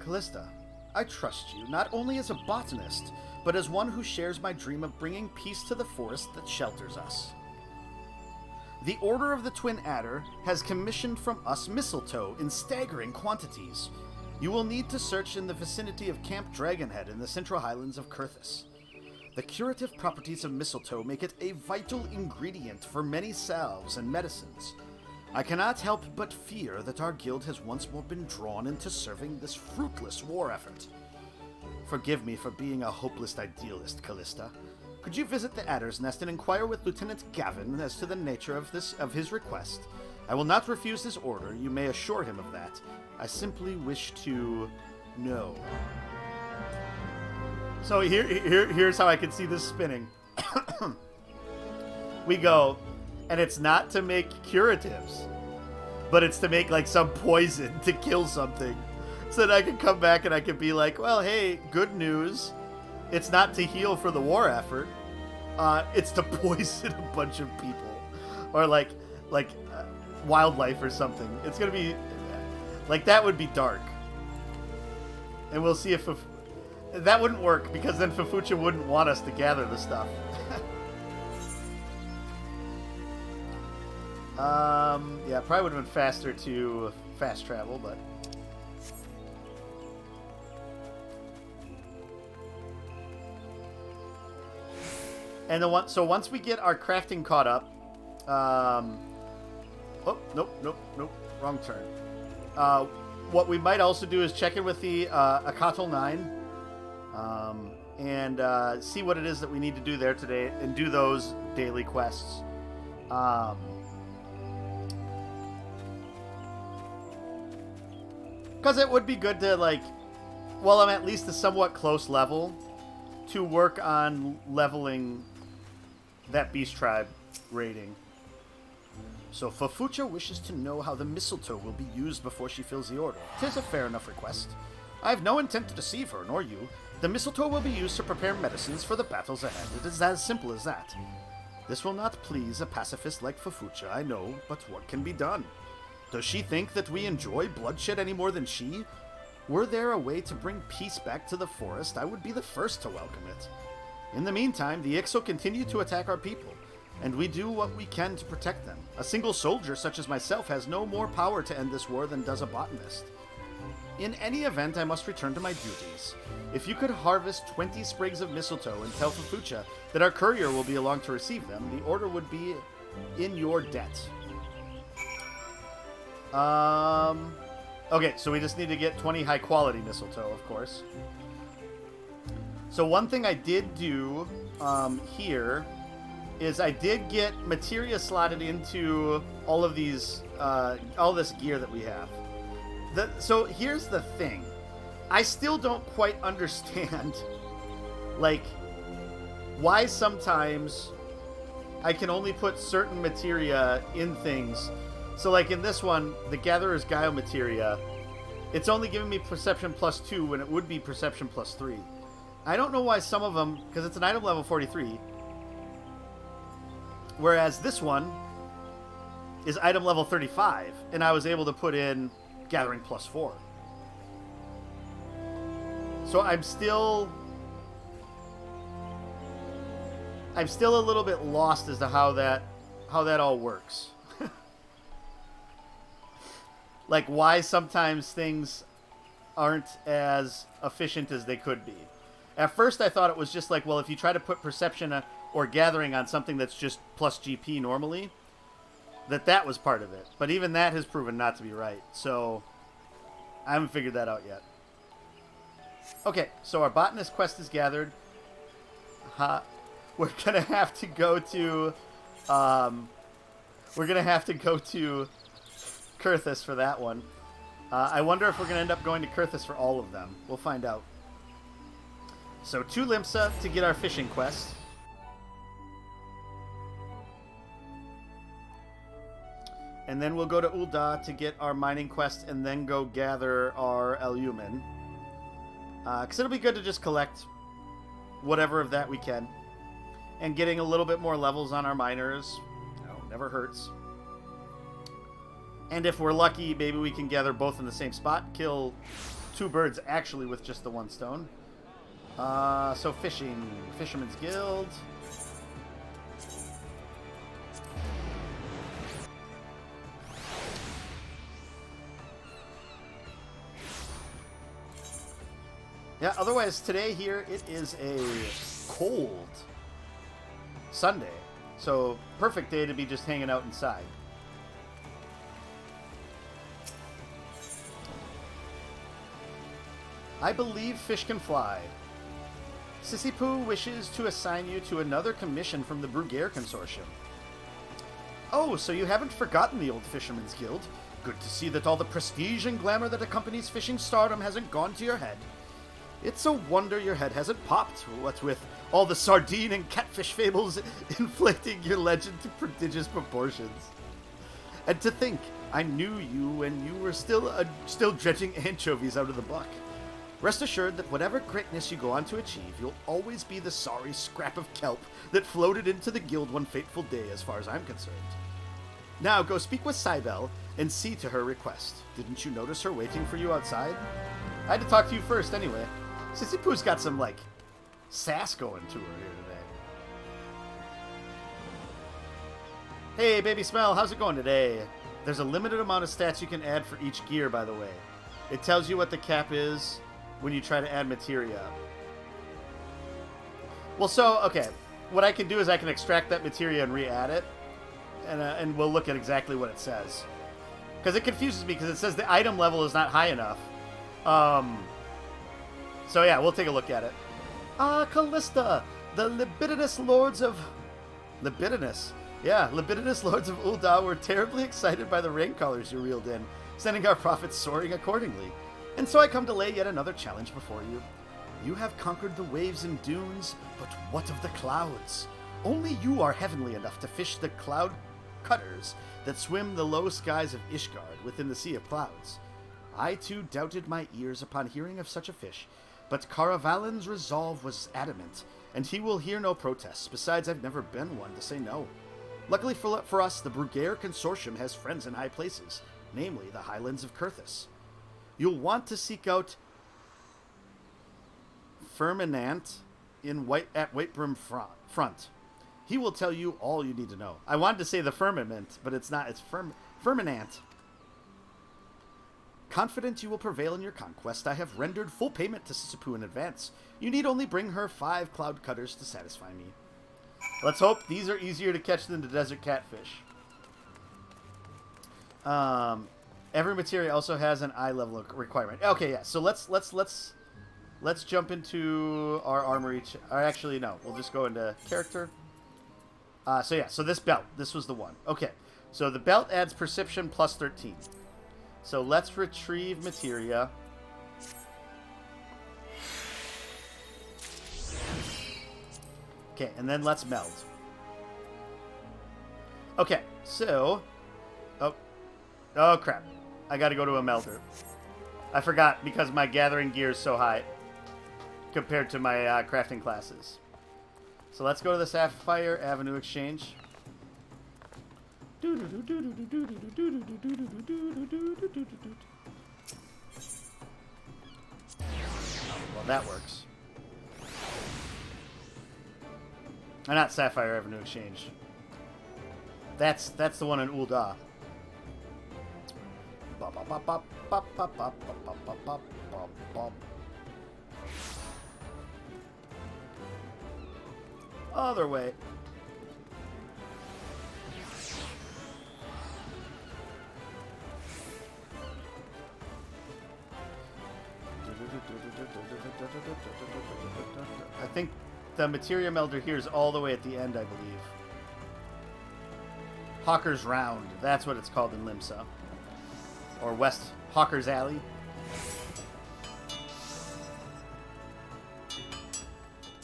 S1: Callista, I trust you not only as a botanist, but as one who shares my dream of bringing peace to the forest that shelters us. The Order of the Twin Adder has commissioned from us mistletoe in staggering quantities. You will need to search in the vicinity of Camp Dragonhead in the Central Highlands of Kurthus. The curative properties of mistletoe make it a vital ingredient for many salves and medicines. I cannot help but fear that our guild has once more been drawn into serving this fruitless war effort. Forgive me for being a hopeless idealist, Callista. Could you visit the Adder's Nest and inquire with Lieutenant Gavin as to the nature of his request? I will not refuse his order, you may assure him of that. I simply wish to know. So here's how I can see this spinning. We go, and it's not to make curatives, but it's to make like some poison to kill something. So that I can come back and I can be like, well, hey, good news. It's not to heal for the war effort. It's to poison a bunch of people. Or like wildlife or something. It's going to be... Like, that would be dark. And we'll see if... That wouldn't work, because then Fafucha wouldn't want us to gather the stuff. Yeah, probably would have been faster to fast travel, but... And so once we get our crafting caught up, oh, nope, wrong turn. What we might also do is check in with the Akatal 9, and see what it is that we need to do there today, and do those daily quests. Because it would be good to, like, while I'm at least a somewhat close level, to work on leveling that beast tribe rating. So Fafucha wishes to know how the mistletoe will be used before she fills the order. 'Tis a fair enough request. I have no intent to deceive her, nor you. The mistletoe will be used to prepare medicines for the battles ahead. It is as simple as that. This will not please a pacifist like Fafucha, I know, but what can be done? Does she think that we enjoy bloodshed any more than she? Were there a way to bring peace back to the forest, I would be the first to welcome it. In the meantime, the Ixo continue to attack our people, and we do what we can to protect them. A single soldier such as myself has no more power to end this war than does a botanist. In any event, I must return to my duties. If you could harvest 20 sprigs of mistletoe and tell Fafucha that our courier will be along to receive them, the order would be in your debt. Okay, so we just need to get 20 high-quality mistletoe, of course. So one thing I did do here is I did get materia slotted into all of these, all this gear that we have. So here's the thing. I still don't quite understand, like, why sometimes I can only put certain materia in things. So, like, in this one, the Gatherer's Guile materia, it's only giving me Perception +2 when it would be Perception +3. I don't know why some of them, because it's an item level 43, whereas this one is item level 35, and I was able to put in Gathering +4. So I'm still a little bit lost as to how that all works. Like, why sometimes things aren't as efficient as they could be. At first, I thought it was just like, well, if you try to put perception or gathering on something that's just plus GP normally, that was part of it. But even that has proven not to be right. So I haven't figured that out yet. Okay, so our botanist quest is gathered. We're gonna have to go to, Kurthus for that one. I wonder if we're gonna end up going to Kurthus for all of them. We'll find out. So to Limsa to get our fishing quest. And then we'll go to Ul'dah to get our mining quest and then go gather our Elumen. Because it'll be good to just collect whatever of that we can. And getting a little bit more levels on our miners, never hurts. And if we're lucky, maybe we can gather both in the same spot. Kill 2 birds actually with just the 1 stone. So fishing. Fisherman's Guild. Yeah, otherwise today here it is a cold Sunday. So perfect day to be just hanging out inside. I believe fish can fly. Sissy Poo wishes to assign you to another commission from the Bruguiere Consortium. Oh, so you haven't forgotten the old Fisherman's Guild. Good to see that all the prestige and glamour that accompanies fishing stardom hasn't gone to your head. It's a wonder your head hasn't popped, what with all the sardine and catfish fables inflating your legend to prodigious proportions. And to think, I knew you when you were still dredging anchovies out of the buck. Rest assured that whatever greatness you go on to achieve, you'll always be the sorry scrap of kelp that floated into the guild one fateful day, as far as I'm concerned. Now go speak with Cybele and see to her request. Didn't you notice her waiting for you outside? I had to talk to you first anyway. Sissy Poo's got some, sass going to her here today. Hey, Baby Smell, how's it going today? There's a limited amount of stats you can add for each gear, by the way. It tells you what the cap is when you try to add materia. Well, so, okay. What I can do is I can extract that materia and re-add it. And we'll look at exactly what it says. Because it confuses me, because it says the item level is not high enough. So yeah, we'll take a look at it. Callista! The libidinous lords of... Libidinous? Yeah, libidinous lords of Ul'dah were terribly excited by the rain colors you reeled in, sending our profits soaring accordingly. And so I come to lay yet another challenge before you. You have conquered the waves and dunes, but what of the clouds? Only you are heavenly enough to fish the cloud cutters that swim the low skies of Ishgard within the sea of clouds. I too doubted my ears upon hearing of such a fish, but Caravalan's resolve was adamant, and he will hear no protests. Besides, I've never been one to say no. Luckily for us, the Bruguiere Consortium has friends in high places, namely the Highlands of Kurthus. You'll want to seek out Firminant at Whitebrim Front. He will tell you all you need to know. I wanted to say the Firmament, but it's not. It's Firminant. Confident you will prevail in your conquest, I have rendered full payment to Sissy in advance. You need only bring her 5 cloud cutters to satisfy me. Let's hope these are easier to catch than the desert catfish. Every materia also has an eye level requirement. Okay, yeah. So let's jump into our armory. Or actually, no. We'll just go into character. So yeah. So this belt. This was the one. Okay. So the belt adds perception plus 13. So let's retrieve materia. Okay, and then let's meld. Okay, so... Oh crap. I gotta go to a melter. I forgot because my gathering gear is so high compared to my crafting classes. So let's go to the Sapphire Avenue Exchange. Well, that works. Not Sapphire Avenue Exchange. That's the one in Ul'dah. Other way. I think the materia melder here is all the way at the end, I believe. Hawker's Round. That's what it's called in Limsa. Or West Hawker's Alley.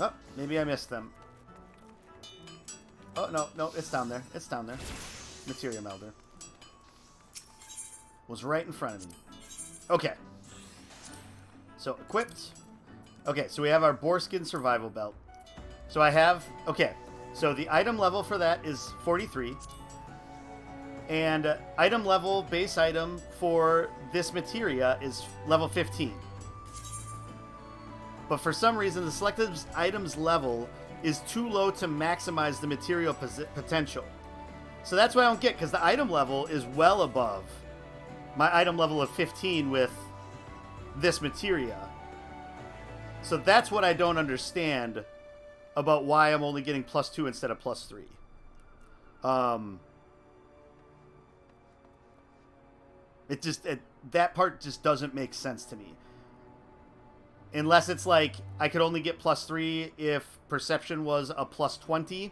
S1: Oh, maybe I missed them. Oh, no, it's down there. It's down there. Materia melder. Was right in front of me. Okay. So, equipped. Okay, so we have our Boarskin Survival Belt. So I have... Okay, so the item level for that is 43. And item level, base item for this materia is level 15. But for some reason, the selected items level is too low to maximize the material potential. So that's what I don't get, because the item level is well above my item level of 15 with this materia. So that's what I don't understand about why I'm only getting +2 instead of +3. That part just doesn't make sense to me. Unless it's like I could only get +3 if perception was a +20.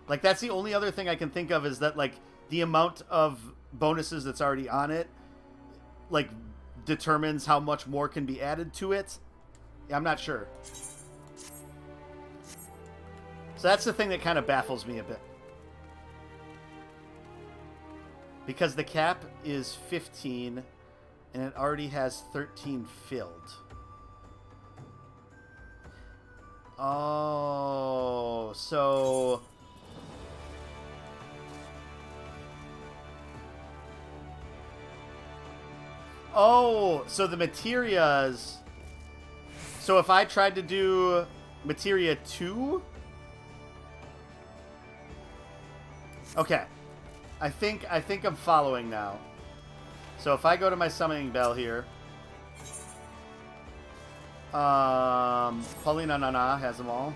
S1: Like, that's the only other thing I can think of, is that, like, the amount of bonuses that's already on it, like, determines how much more can be added to it. I'm not sure. So that's the thing that kind of baffles me a bit. Because the cap is 15, and it already has 13 filled. Oh, so... Oh, so the materias... So if I tried to do materia 2... Okay. I think I'm following now. So if I go to my summoning bell here... Paulina Nana has them all.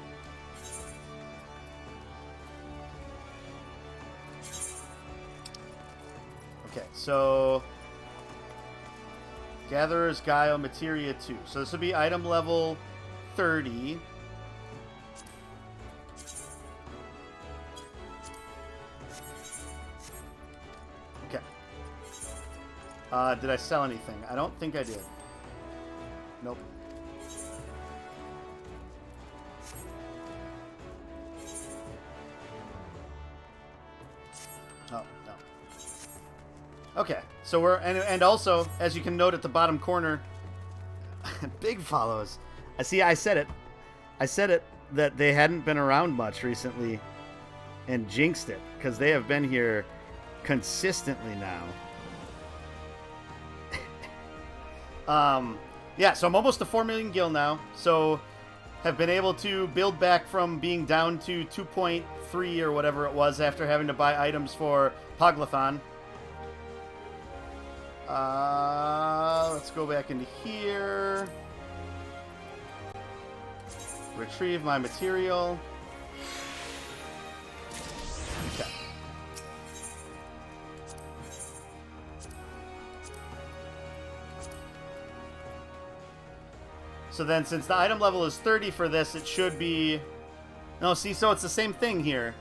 S1: Okay, so... Gatherer's Guile, Materia 2. So this would be item level 30. Okay. Did I sell anything? I don't think I did. Nope. Oh, no. Okay, so we're... And also, as you can note at the bottom corner... big follows. I said it. I said it, that they hadn't been around much recently. And jinxed it. Because they have been here consistently now. Yeah, so I'm almost to 4 million gil now. So, have been able to build back from being down to 2.3 or whatever it was after having to buy items for Poglathon. Let's go back into here. Retrieve my material. Okay. So then, since the item level is 30 for this, it should be... No, see, so it's the same thing here.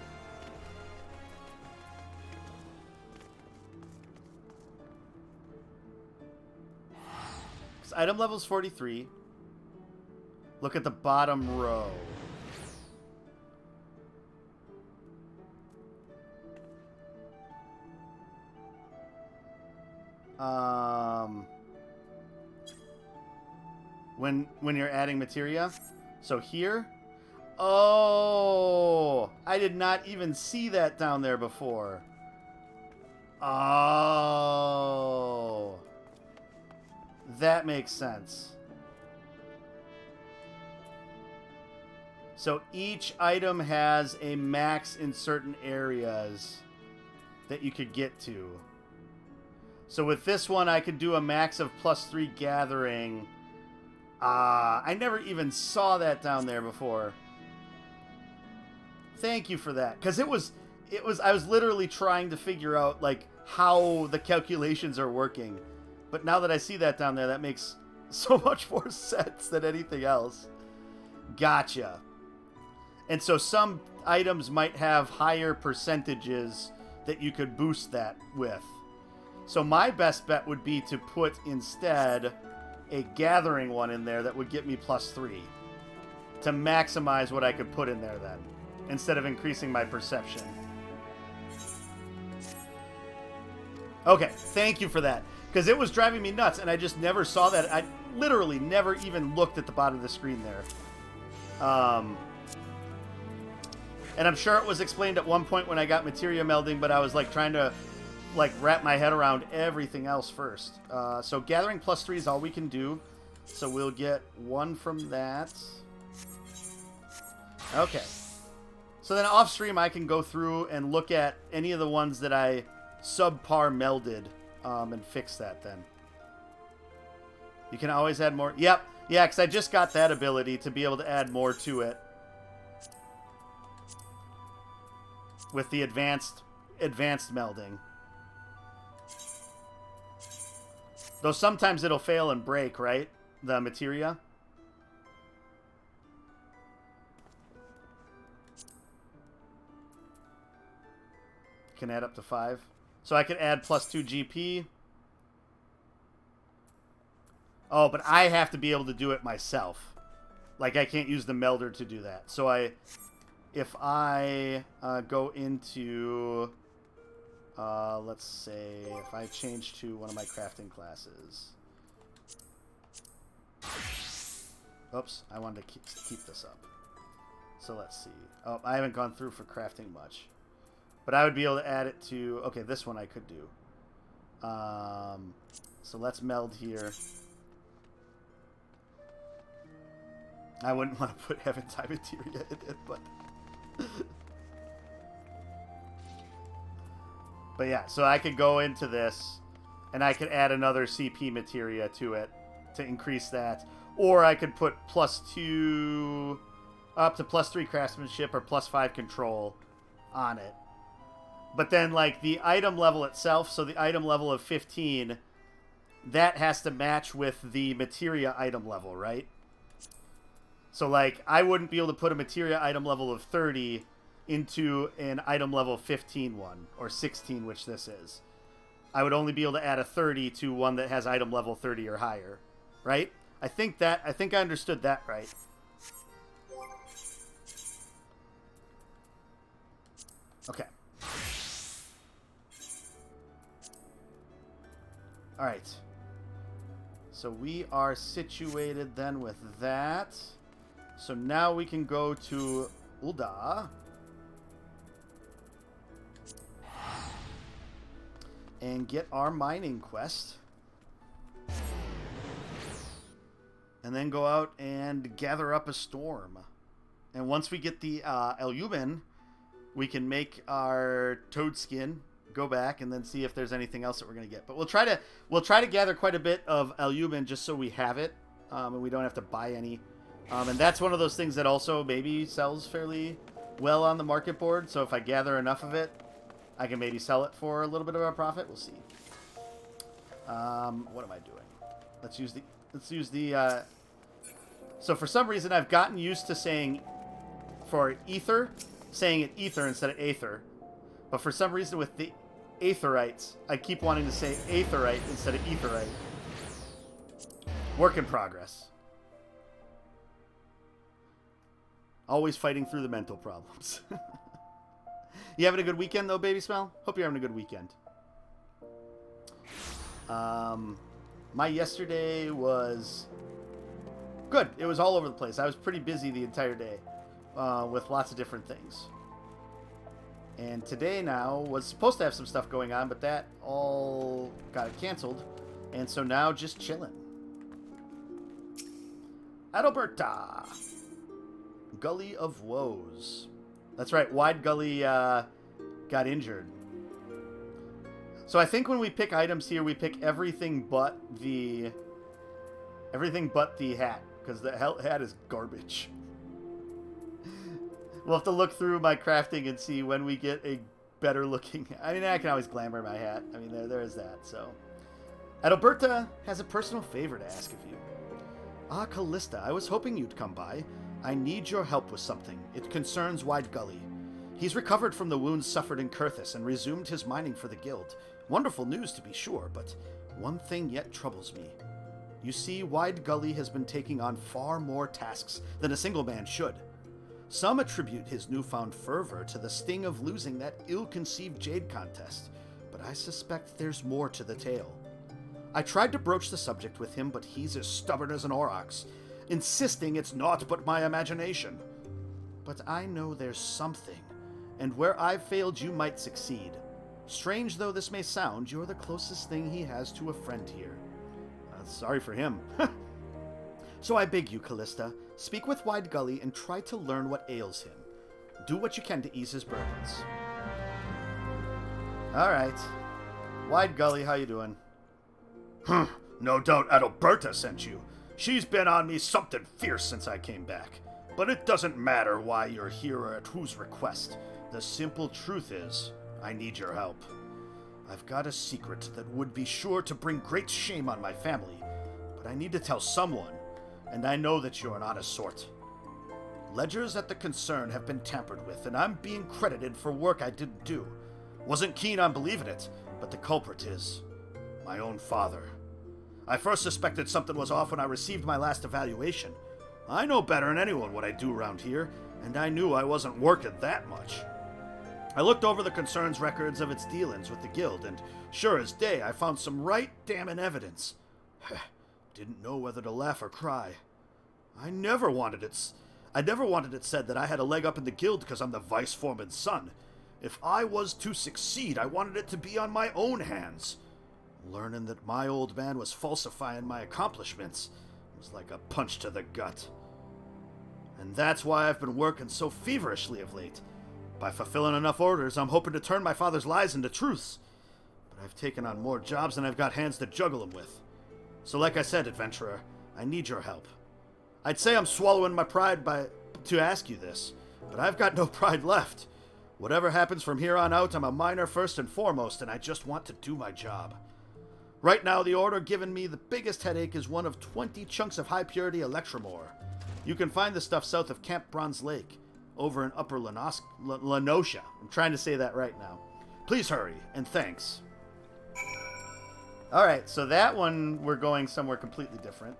S1: Because item level is 43. Look at the bottom row. When you're adding materia. So here. Oh, I did not even see that down there before. Oh, that makes sense. So each item has a max in certain areas that you could get to. So with this one, I could do a max of +3 gathering. I never even saw that down there before. Thank you for that. Because I was literally trying to figure out, like, how the calculations are working. But now that I see that down there, that makes so much more sense than anything else. Gotcha. And so some items might have higher percentages that you could boost that with. So my best bet would be to put instead a gathering one in there that would get me +3 to maximize what I could put in there then, instead of increasing my perception. Okay, thank you for that, because it was driving me nuts and I just never saw that. I literally never even looked at the bottom of the screen there. And I'm sure it was explained at one point when I got materia melding, but I was like trying to like wrap my head around everything else first. So gathering +3 is all we can do. So we'll get 1 from that. Okay. So then off stream I can go through and look at any of the ones that I subpar melded and fix that then. You can always add more. Yep. Yeah, because I just got that ability to be able to add more to it. With the advanced melding. Though sometimes it'll fail and break, right? The materia. Can add up to 5. So I could add +2 GP. Oh, but I have to be able to do it myself. Like, I can't use the melder to do that. So if I go into, let's say, if I change to one of my crafting classes. Oops, I wanted to keep this up. So let's see. Oh, I haven't gone through for crafting much. But I would be able to add it to, okay, this one I could do. So let's meld here. I wouldn't want to put heaven time materia in it, but... But yeah, so I could go into this, and I could add another CP materia to it to increase that. Or I could put +2, up to +3 craftsmanship or +5 control on it. But then, like, the item level itself, so the item level of 15, that has to match with the materia item level, right? So, like, I wouldn't be able to put a materia item level of 30 into an item level 15 one, or 16, which this is. I would only be able to add a 30 to one that has item level 30 or higher, right? I think I understood that right. Okay. All right. So we are situated then with that. So now we can go to Ul'dah. And get our mining quest. And then go out and gather up a storm. And once we get the Lvl, we can make our toad skin, go back, and then see if there's anything else that we're going to get. But we'll try to gather quite a bit of Lvl just so we have it. And we don't have to buy any. And that's one of those things that also maybe sells fairly well on the market board. So if I gather enough of it, I can maybe sell it for a little bit of a profit. We'll see. What am I doing? Let's use the. So for some reason, I've gotten used to saying for ether, saying it ether instead of aether. But for some reason, with the aetherites, I keep wanting to say aetherite instead of etherite. Work in progress. Always fighting through the mental problems. You having a good weekend, though, Baby Smell? Hope you're having a good weekend. My yesterday was good. It was all over the place. I was pretty busy the entire day with lots of different things. And today now was supposed to have some stuff going on, but that all got canceled. And so now just chilling. Adalberta. Gully of Woes. That's right. Wide Gully got injured. So I think when we pick items here, we pick everything but the hat, because the hat is garbage. We'll have to look through my crafting and see when we get a better looking. I mean, I can always glamour my hat. I mean, there is that. So, Adalberta has a personal favor to ask of you. Ah, Callista, I was hoping you'd come by. I need your help with something. It concerns Wide Gully. He's recovered from the wounds suffered in Kurthus and resumed his mining for the guild. Wonderful news, to be sure, but one thing yet troubles me. You see, Wide Gully has been taking on far more tasks than a single man should. Some attribute his newfound fervor to the sting of losing that ill-conceived jade contest, but I suspect there's more to the tale. I tried to broach the subject with him, but he's as stubborn as an aurochs, insisting it's naught but my imagination. But I know there's something, and where I've failed you might succeed. Strange though this may sound, you're the closest thing he has to a friend here. Sorry for him. So I beg you, Callista, speak with Wide Gully and try to learn what ails him. Do what you can to ease his burdens. Alright. Wide Gully, how you doing?
S2: No doubt Adalberta sent you. She's been on me something fierce since I came back. But it doesn't matter why you're here or at whose request. The simple truth is, I need your help. I've got a secret that would be sure to bring great shame on my family, but I need to tell someone, and I know that you're an honest sort. Ledgers at the concern have been tampered with, and I'm being credited for work I didn't do. Wasn't keen on believing it, but the culprit is my own father. I first suspected something was off when I received my last evaluation. I know better than anyone what I do around here, and I knew I wasn't working that much. I looked over the concern's records of its dealings with the guild, and sure as day, I found some right damning evidence. Didn't know whether to laugh or cry. I never wanted it said that I had a leg up in the guild because I'm the vice foreman's son. If I was to succeed, I wanted it to be on my own hands. Learning that my old man was falsifying my accomplishments was like a punch to the gut. And that's why I've been working so feverishly of late. By fulfilling enough orders, I'm hoping to turn my father's lies into truths. But I've taken on more jobs than I've got hands to juggle them with. So like I said, adventurer, I need your help. I'd say I'm swallowing my pride to ask you this, but I've got no pride left. Whatever happens from here on out, I'm a miner first and foremost, and I just want to do my job. Right now, the order giving me the biggest headache is one of 20 chunks of high-purity electromore. You can find the stuff south of Camp Bronze Lake, over in Upper Lenosha. I'm trying to say that right now. Please hurry, and thanks.
S1: Alright, so that one, we're going somewhere completely different.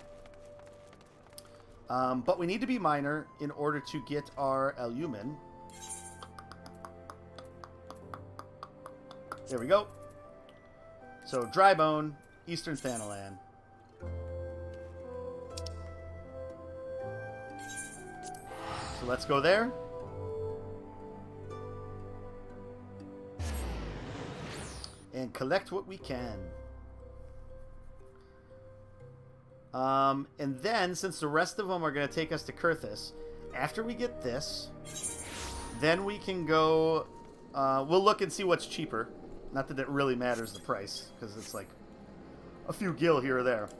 S1: But we need to be minor in order to get our alumen. There we go. So, Dry Bone, Eastern Thanalan. So let's go there. And collect what we can. And then, since the rest of them are going to take us to Kurthus, after we get this, then we can go... we'll look and see what's cheaper. Not that it really matters the price, because it's like a few gil here or there.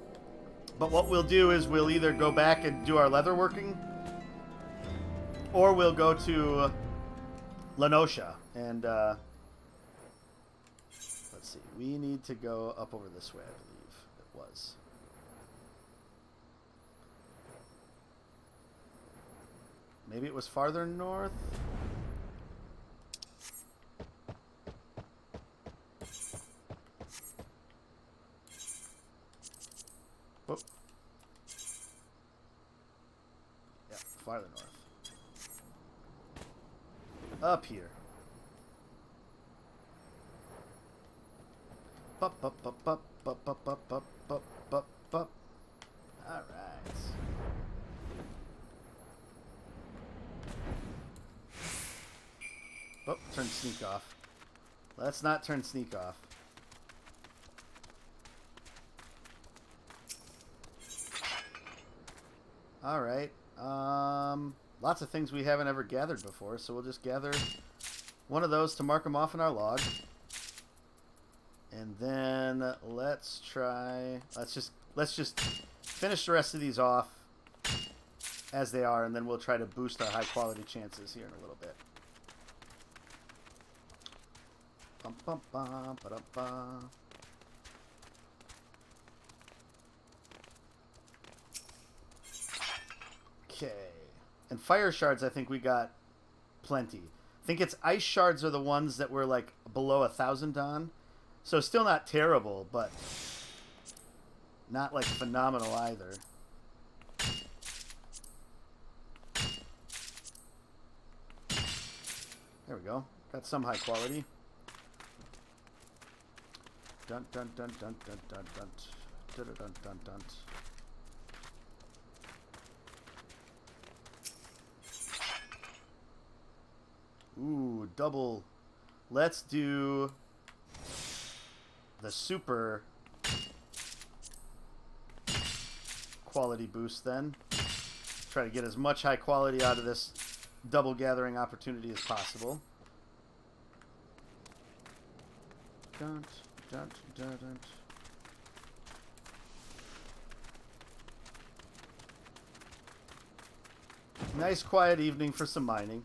S1: But what we'll do is we'll either go back and do our leather working, or we'll go to Lenosha. And, let's see. We need to go up over this way, I believe it was. Maybe it was farther north? Whoop. Yeah, farther north. Up here. Bup, bup, bup, bup, bup, bup, bup, bup, bup, bup, bup. All right. Oh, turn sneak off. Let's not turn sneak off. All right. Lots of things we haven't ever gathered before, so we'll just gather one of those to mark them off in our log. And And then let's just finish the rest of these off as they are, and then we'll try to boost our high quality chances here in a little bit. Bum, bum, bum, ba-dum, bum. Okay. And fire shards, I think we got plenty. I think it's ice shards are the ones that were like below 1,000 on. So still not terrible, but not like phenomenal either. There we go. Got some high quality. Dun dun dun dun dun dun dun dun dun dun dun dun. Ooh, double. Let's do the super quality boost then. Try to get as much high quality out of this double gathering opportunity as possible. Dun, dun, dun, dun. Nice quiet evening for some mining.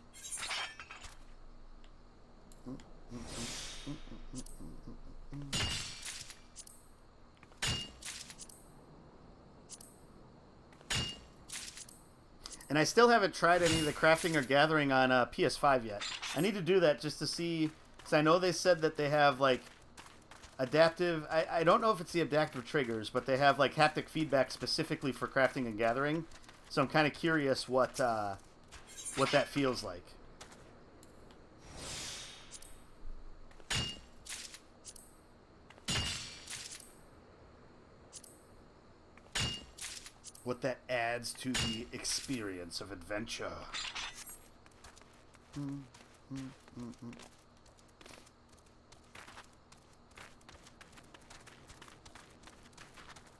S1: And I still haven't tried any of the crafting or gathering on PS5 yet. I need to do that just to see, because I know they said that they have like adaptive, I don't know if it's the adaptive triggers, but they have like haptic feedback specifically for crafting and gathering. So I'm kind of curious what that feels like. What that adds to the experience of adventure.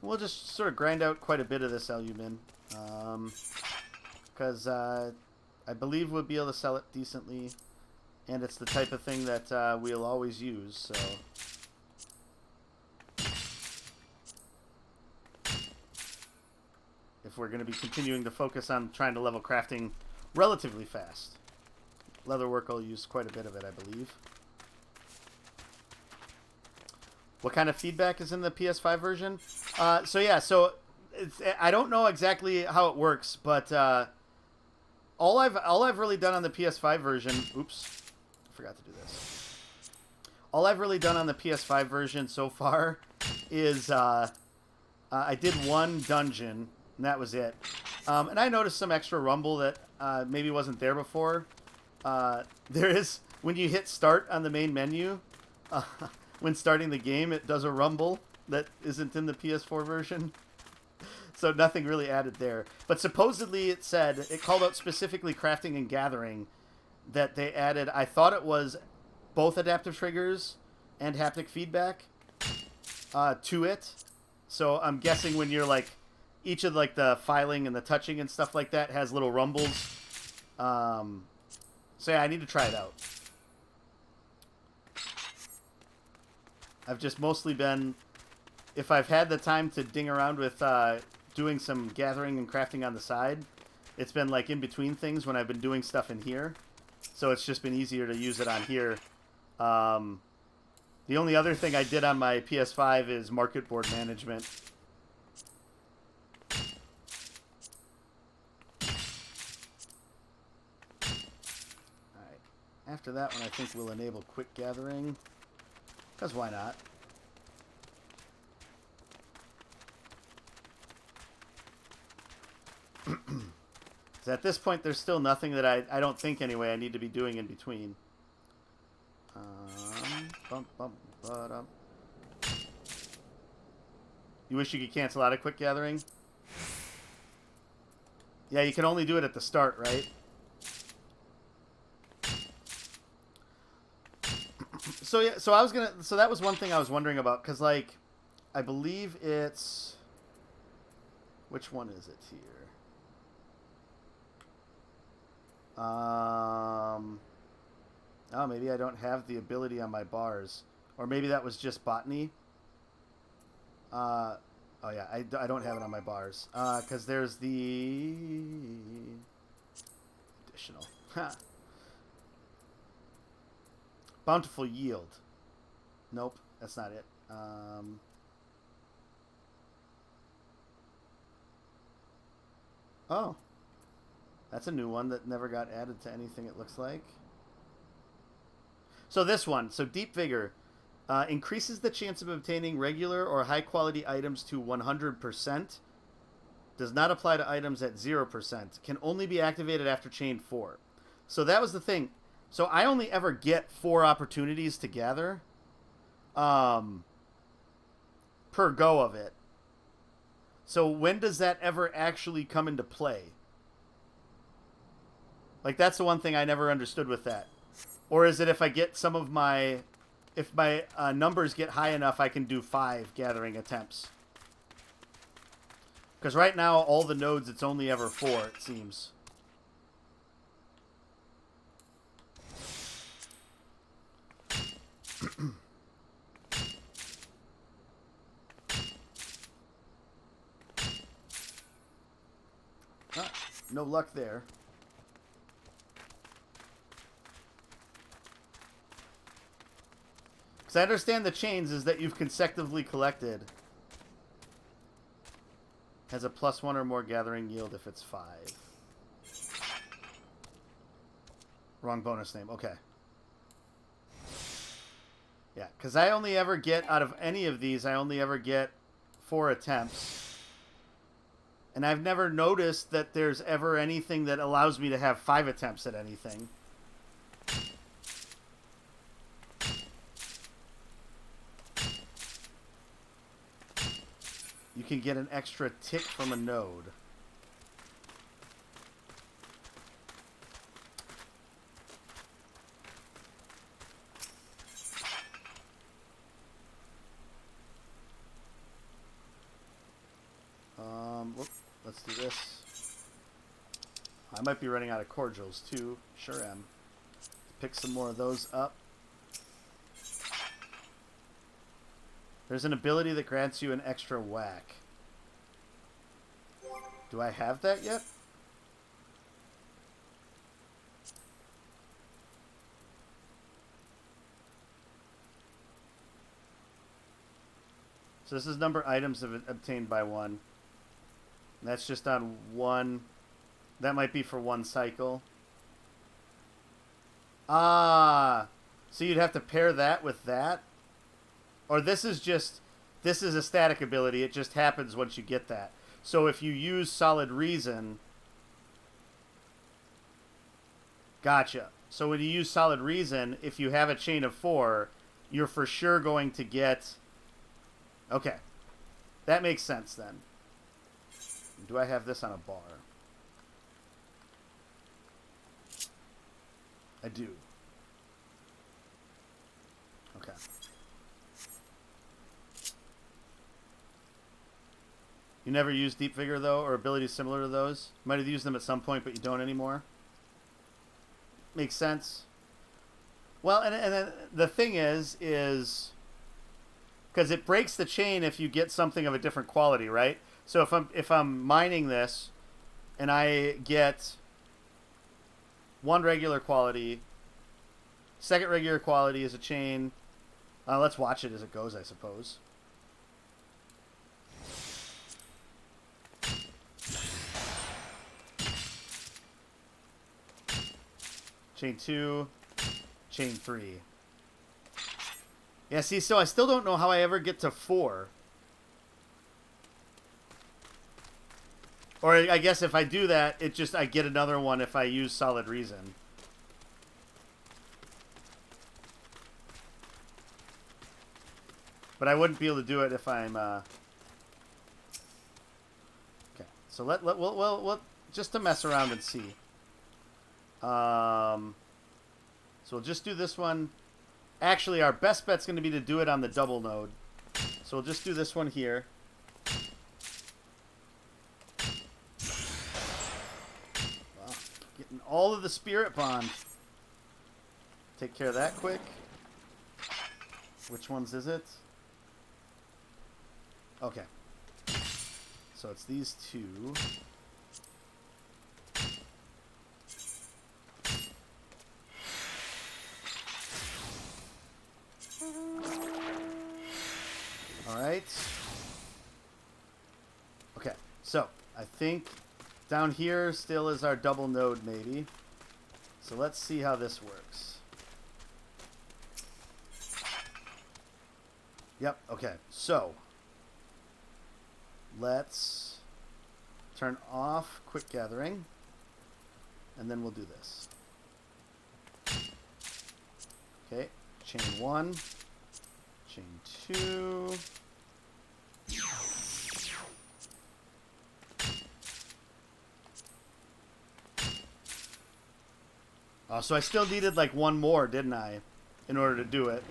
S1: We'll just sort of grind out quite a bit of this alumin. Because I believe we'll be able to sell it decently. And it's the type of thing that we'll always use, so... if we're going to be continuing to focus on trying to level crafting relatively fast. Leatherwork will use quite a bit of it, I believe. What kind of feedback is in the PS5 version? So I don't know exactly how it works, but all I've really done on the PS5 version... Oops, I forgot to do this. All I've really done on the PS5 version so far is I did one dungeon, and that was it. And I noticed some extra rumble that maybe wasn't there before. There is, when you hit start on the main menu, when starting the game, it does a rumble that isn't in the PS4 version. So nothing really added there. But supposedly it said, it called out specifically crafting and gathering, that they added, I thought it was both adaptive triggers and haptic feedback to it. So I'm guessing when you're like, each of like the filing and the touching and stuff like that has little rumbles. So yeah, I need to try it out. I've just mostly been, if I've had the time to ding around with doing some gathering and crafting on the side, it's been like in between things when I've been doing stuff in here. So it's just been easier to use it on here. The only other thing I did on my PS5 is market board management. After that one, I think we'll enable quick gathering, because why not? So at this point, there's still nothing that I don't think, anyway, I need to be doing in between. You wish you could cancel out of quick gathering? Yeah, you can only do it at the start, right? So yeah, so that was one thing I was wondering about, because like, I believe it's, which one is it here? Oh, maybe I don't have the ability on my bars. Or maybe that was just botany. Oh yeah, I don't have it on my bars. Because there's the additional. Bountiful yield. Nope, that's not it. Oh. That's a new one that never got added to anything, it looks like. So this one, so Deep Vigor, increases the chance of obtaining regular or high-quality items to 100%. Does not apply to items at 0%. Can only be activated after chain 4. So that was the thing. So I only ever get 4 opportunities to gather per go of it. So when does that ever actually come into play? Like, that's the one thing I never understood with that. Or is it if I get some of my... If my numbers get high enough, I can do 5 gathering attempts. Because right now, all the nodes, it's only ever 4, it seems. No luck there. Because I understand the chains is that you've consecutively collected. Has a +1 or more gathering yield if it's 5. Wrong bonus name. Okay. Yeah, because I only ever get, out of any of these, I only ever get 4 attempts. And I've never noticed that there's ever anything that allows me to have 5 attempts at anything. You can get an extra tick from a node. Let's do this. I might be running out of cordials too. Sure am. Pick some more of those up. There's an ability that grants you an extra whack. Do I have that yet? So this is number of items obtained by 1. And that's just on 1. That might be for 1 cycle. Ah. So you'd have to pair that with that? Or this is a static ability. It just happens once you get that. So if you use Solid Reason... Gotcha. So when you use Solid Reason, if you have a chain of 4, you're for sure going to get... Okay. That makes sense then. Do I have this on a bar? I do. Okay. You never use Deep Vigor, though, or abilities similar to those? You might have used them at some point, but you don't anymore. Makes sense. Well, and then the thing is because it breaks the chain if you get something of a different quality, right? So if I'm mining this, and I get 1 regular quality, second regular quality is a chain. Let's watch it as it goes, I suppose. Chain 2, chain 3. Yeah, see, so I still don't know how I ever get to 4. Or I guess if I do that, I get another one if I use Solid Reason. But I wouldn't be able to do it if I'm... Okay, so we'll just to mess around and see. So we'll just do this one. Actually, our best bet's going to be to do it on the double node. So we'll just do this one here. Wow, getting all of the Spirit Bond. Take care of that quick. Which ones is it? Okay. So it's these two. Alright. Okay, so I think down here still is our double node maybe. So let's see how this works. Yep, okay. So let's turn off quick gathering, and then we'll do this. Okay, chain 1, chain 2. Oh, so I still needed like one more, didn't I, in order to do it?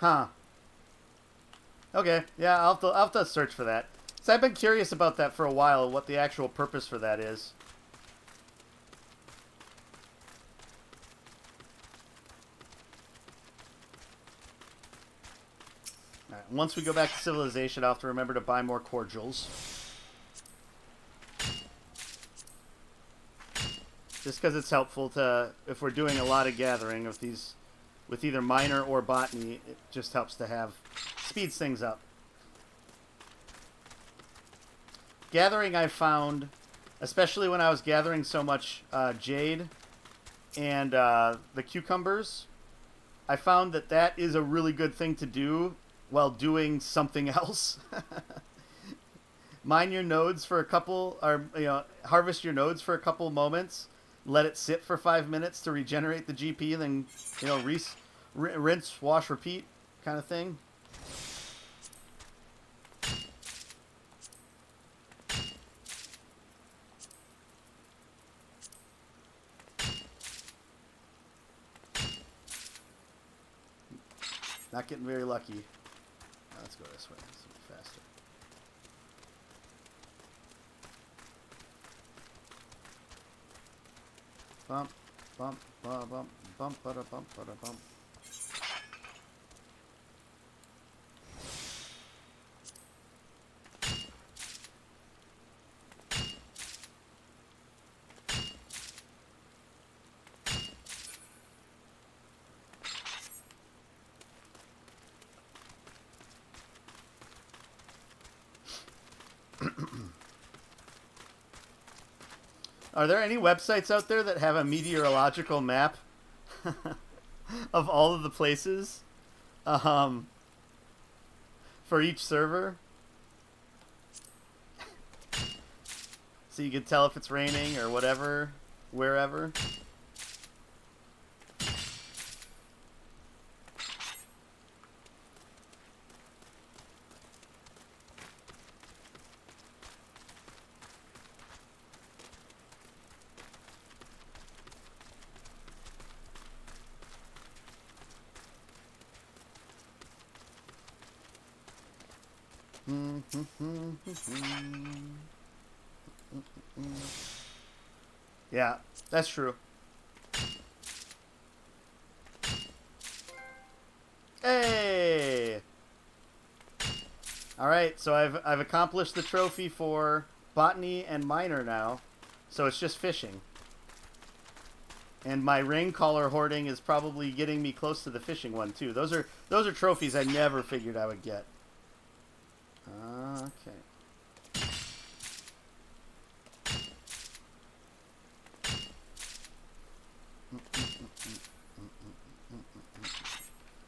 S1: Huh. Okay, yeah, I'll have to search for that. So I've been curious about that for a while, what the actual purpose for that is. Alright, once we go back to civilization, I'll have to remember to buy more cordials. Just because it's helpful to, if we're doing a lot of gathering of these, with either miner or botany, it just helps to have, speeds things up. Gathering I found, especially when I was gathering so much jade and the cucumbers, I found that that is a really good thing to do while doing something else. Mine your nodes for a couple, or harvest your nodes for a couple moments, let it sit for 5 minutes to regenerate the GP, and then rinse, wash, repeat kind of thing. Not getting very lucky. Let's go this way. This will be faster. Bump, bump, bump, bump, bump, bump, bump, bump. Are there any websites out there that have a meteorological map of all of the places for each server? So you can tell if it's raining or whatever, wherever. Yeah, that's true. Hey! Alright, so I've accomplished the trophy for botany and miner now. So it's just fishing. And my ring collar hoarding is probably getting me close to the fishing one too. Those are trophies I never figured I would get. Okay.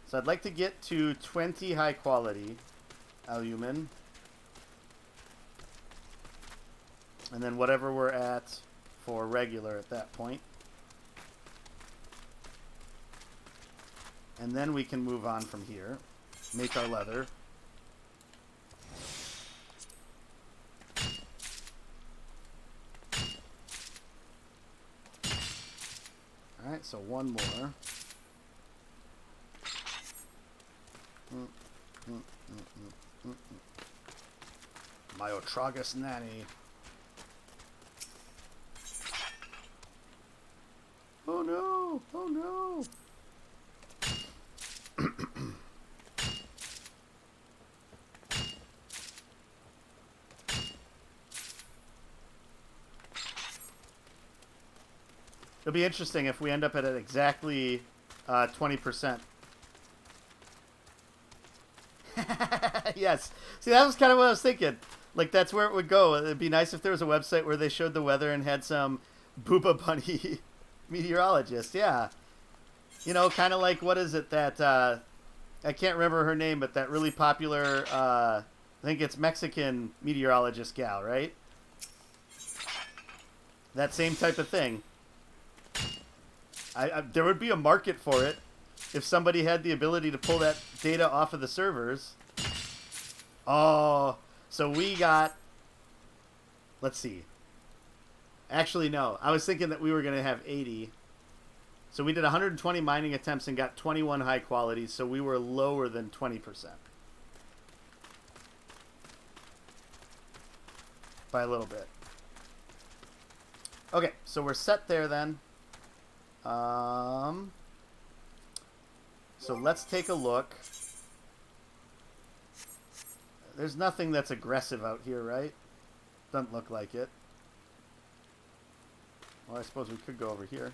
S1: So I'd like to get to 20 high quality alumen. And then whatever we're at for regular at that point. And then we can move on from here. Make our leather. Alright, so one more.
S2: Myotragus nanny. Oh no! Oh no! It'll be interesting if we end up at exactly 20%. Yes. See, that was kind of what I was thinking. Like, that's where it would go. It'd be nice if there was a website where they showed the weather and had some Booba Bunny meteorologist. Yeah. You know, kind of like, what is it that, I can't remember her name, but that really popular, I think it's Mexican meteorologist gal, right? That same type of thing. There would be a market for it if somebody had the ability to pull that data off of the servers. Oh, so we got, let's see. Actually, no. I was thinking that we were going to have 80. So we did 120 mining attempts and got 21 high qualities, so we were lower than 20%. By a little bit. Okay, so we're set there then. So let's take a look. There's nothing that's aggressive out here, right? Doesn't look like it. Well, I suppose we could go over here.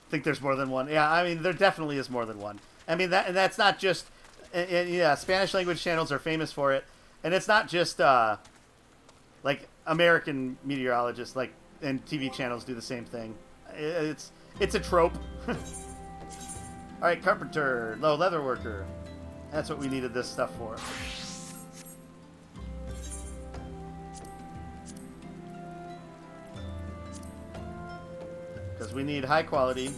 S2: I think there's more than one. Yeah, I mean, there definitely is more than one. I mean, that's not just... yeah, Spanish language channels are famous for it. And it's not just, like, American meteorologists, like, and TV channels do the same thing. It's a trope. Alright, carpenter, low leather worker. That's what we needed this stuff for. Because we need high quality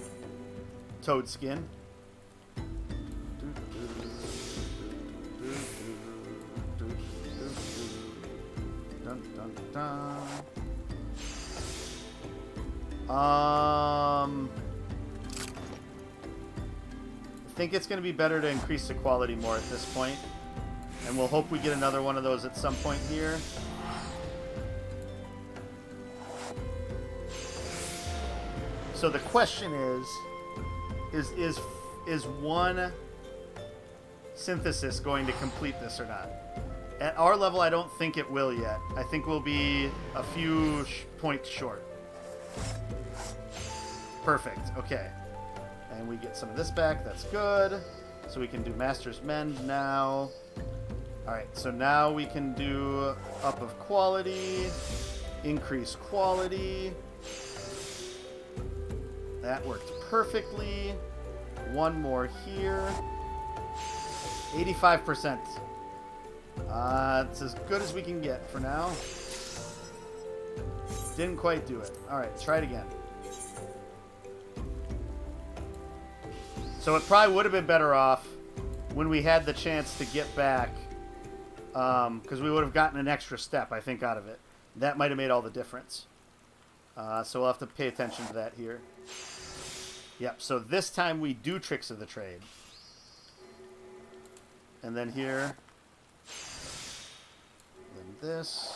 S2: toad skin. Dun, dun, dun. I think it's going to be better to increase the quality more at this point. And we'll hope we get another one of those at some point here. So the question is one synthesis going to complete this or not? At our level, I don't think it will yet. I think we'll be a few points short. Perfect. Okay. And we get some of this back. That's good. So we can do Master's Mend now. Alright, so now we can do up of quality, increase quality. That worked perfectly. One more here. 85%. It's as good as we can get for now. Didn't quite do it. Alright, try it again. So it probably would have been better off when we had the chance to get back, because we would have gotten an extra step, I think, out of it. That might have made all the difference. So we'll have to pay attention to that here. Yep, so this time we do Tricks of the Trade. And then here. Then this.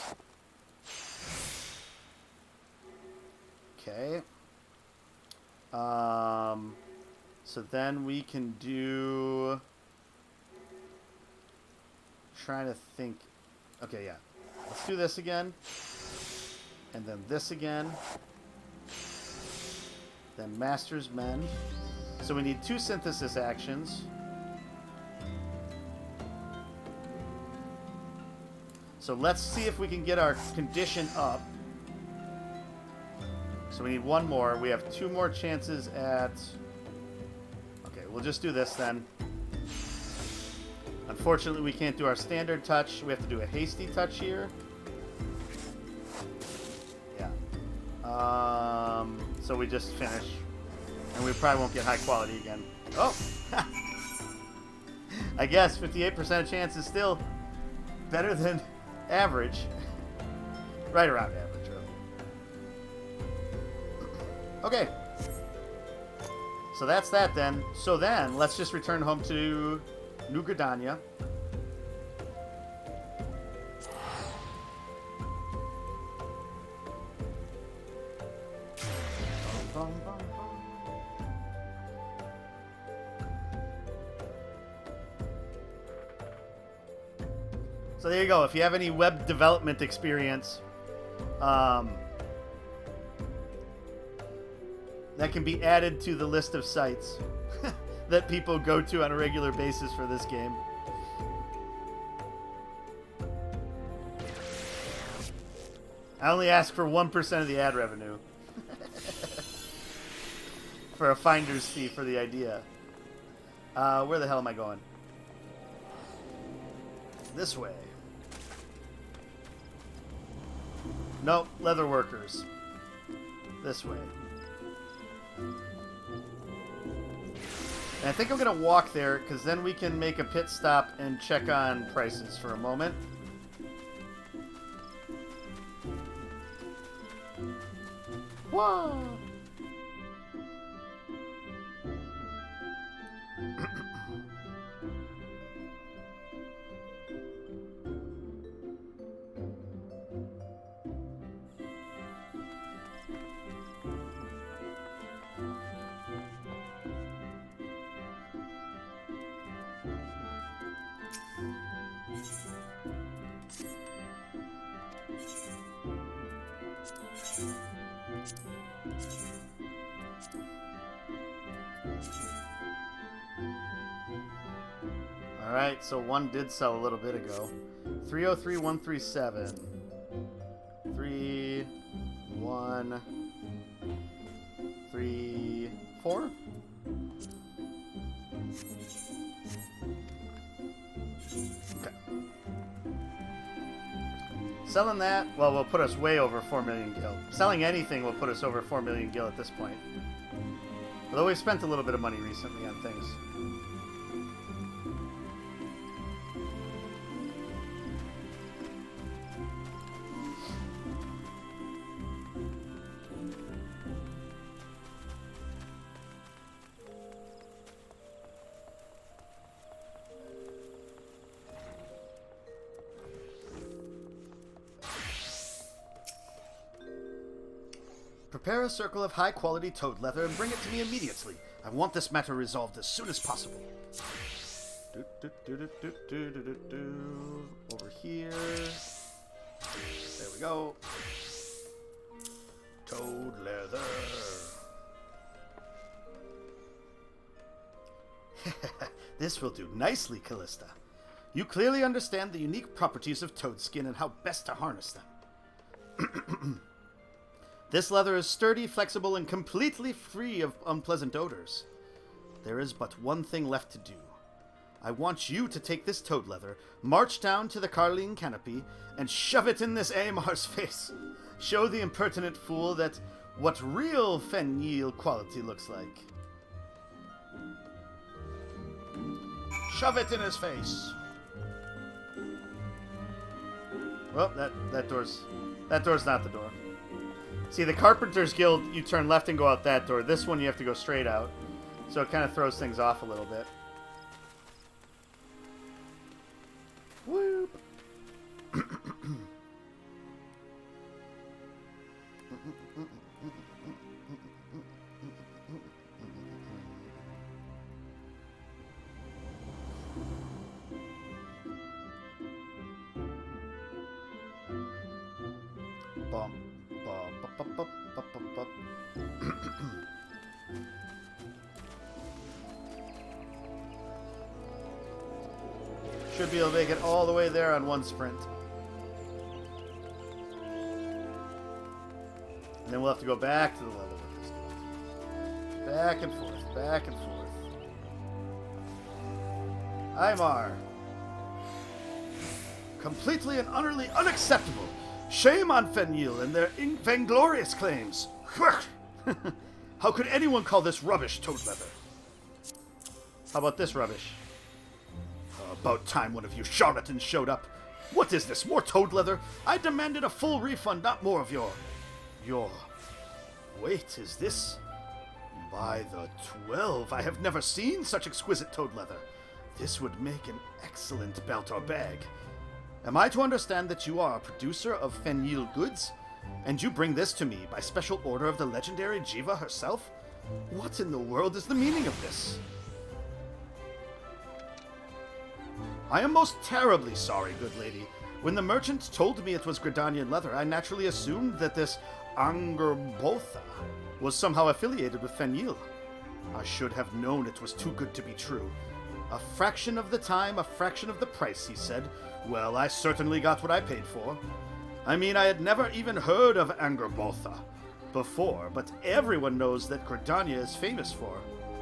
S2: Okay. So then we can do... Trying to think... Okay, yeah. Let's do this again. And then this again. Then Master's Mend. So we need 2 synthesis actions. So let's see if we can get our condition up. So we need 1 more. We have 2 more chances at... Okay, we'll just do this then. Unfortunately, we can't do our standard touch. We have to do a hasty touch here. Yeah. So we just finish. And we probably won't get high quality again. Oh! I guess 58% chance is still better than average. Right around average, really. Okay.
S1: So that's that then. So then, let's just return home to New Gridania. So there you go. If you have any web development experience, that can be added to the list of sites that people go to on a regular basis for this game. I only ask for 1% of the ad revenue for a finder's fee for the idea. Where the hell am I going? This way. Nope, leather workers. This way. And I think I'm going to walk there, because then we can make a pit stop and check on prices for a moment. Whoa! Alright, so one did sell a little bit ago. 303,137. 3, 1, 3, 4. Okay. Selling that, well, will put us way over 4 million gil. Selling anything will put us over 4 million gil at this point. Although we've spent a little bit of money recently on things.
S2: Prepare a circle of high-quality toad leather and bring it to me immediately. I want this matter resolved as soon as possible.
S1: Over here. There we go.
S2: Toad leather. This will do nicely, Callista. You clearly understand the unique properties of toad skin and how best to harness them. This leather is sturdy, flexible, and completely free of unpleasant odors. There is but one thing left to do. I want you to take this toad leather, march down to the Carline canopy, and shove it in this Amar's face. Show the impertinent fool that what real Fen'Yil quality looks like. Shove it in his face.
S1: Well, that door's not the door. See, the Carpenter's Guild, you turn left and go out that door. This one, you have to go straight out. So it kind of throws things off a little bit. Whoop. Bum. Should be able to make it all the way there on one sprint. And then we'll have to go back to the level with this stuff. Back and forth, back and forth. Aymar. Completely and utterly unacceptable. Shame on Fen'Yil and their vainglorious claims. How could anyone call this rubbish toad leather? How about this rubbish? About time one of you charlatans showed up. What is this, more toad leather? I demanded a full refund, not more of your... Wait, is this...
S2: By the 12, I have never seen such exquisite toad leather. This would make an excellent belt or bag. Am I to understand that you are a producer of Fenil goods? And you bring this to me by special order of the legendary Jiva herself? What in the world is the meaning of this? I am most terribly sorry, good lady. When the merchant told me it was Gridanian leather, I naturally assumed that this Angerbotha was somehow affiliated with Fenil. I should have known it was too good to be true. A fraction of the time, a fraction of the price, he said. Well, I certainly got what I paid for. I mean, I had never even heard of Angerbotha before, but everyone knows that Gridania is famous for.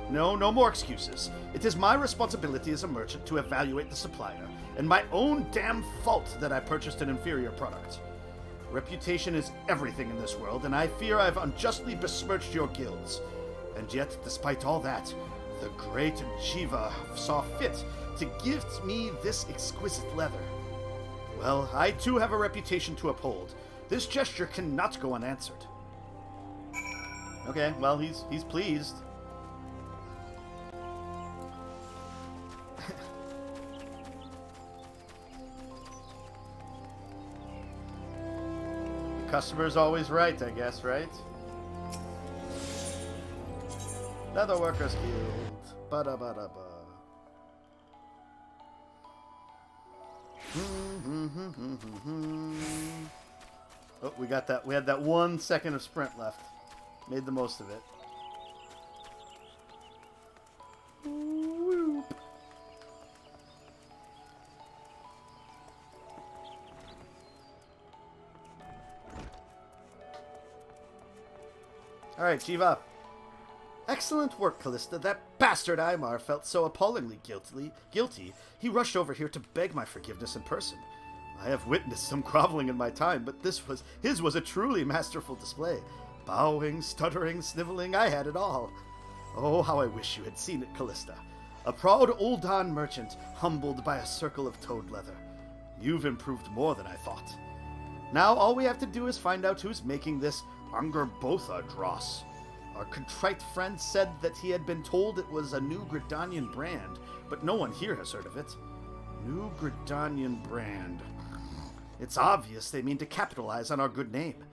S2: No more excuses. It is my responsibility as a merchant to evaluate the supplier, and my own damn fault that I purchased an inferior product. Reputation is everything in this world, and I fear I've unjustly besmirched your guilds. And yet, despite all that, the great Jiva saw fit to gift me this exquisite leather. Well, I too have a reputation to uphold. This gesture cannot go unanswered. Okay, well, he's pleased. The customer's always right, I guess, right? Leatherworkers Guild. Ba-da-ba-da-ba. Oh, we got that. We had that 1 second of sprint left. Made the most of it. Whoop. All right, Jiva. Excellent work, Callista. That bastard Aymar felt so appallingly guilty, he rushed over here to beg my forgiveness in person. I have witnessed some groveling in my time, but his was a truly masterful display. Bowing, stuttering, sniveling, I had it all. Oh, how I wish you had seen it, Callista. A proud Uldan merchant, humbled by a circle of toad leather. You've improved more than I thought. Now all we have to do is find out who's making this Angerbotha dross. Our contrite friend said that he had been told it was a new Gridanian brand, but no one here has heard of it. New Gridanian brand. It's obvious they mean to capitalize on our good name.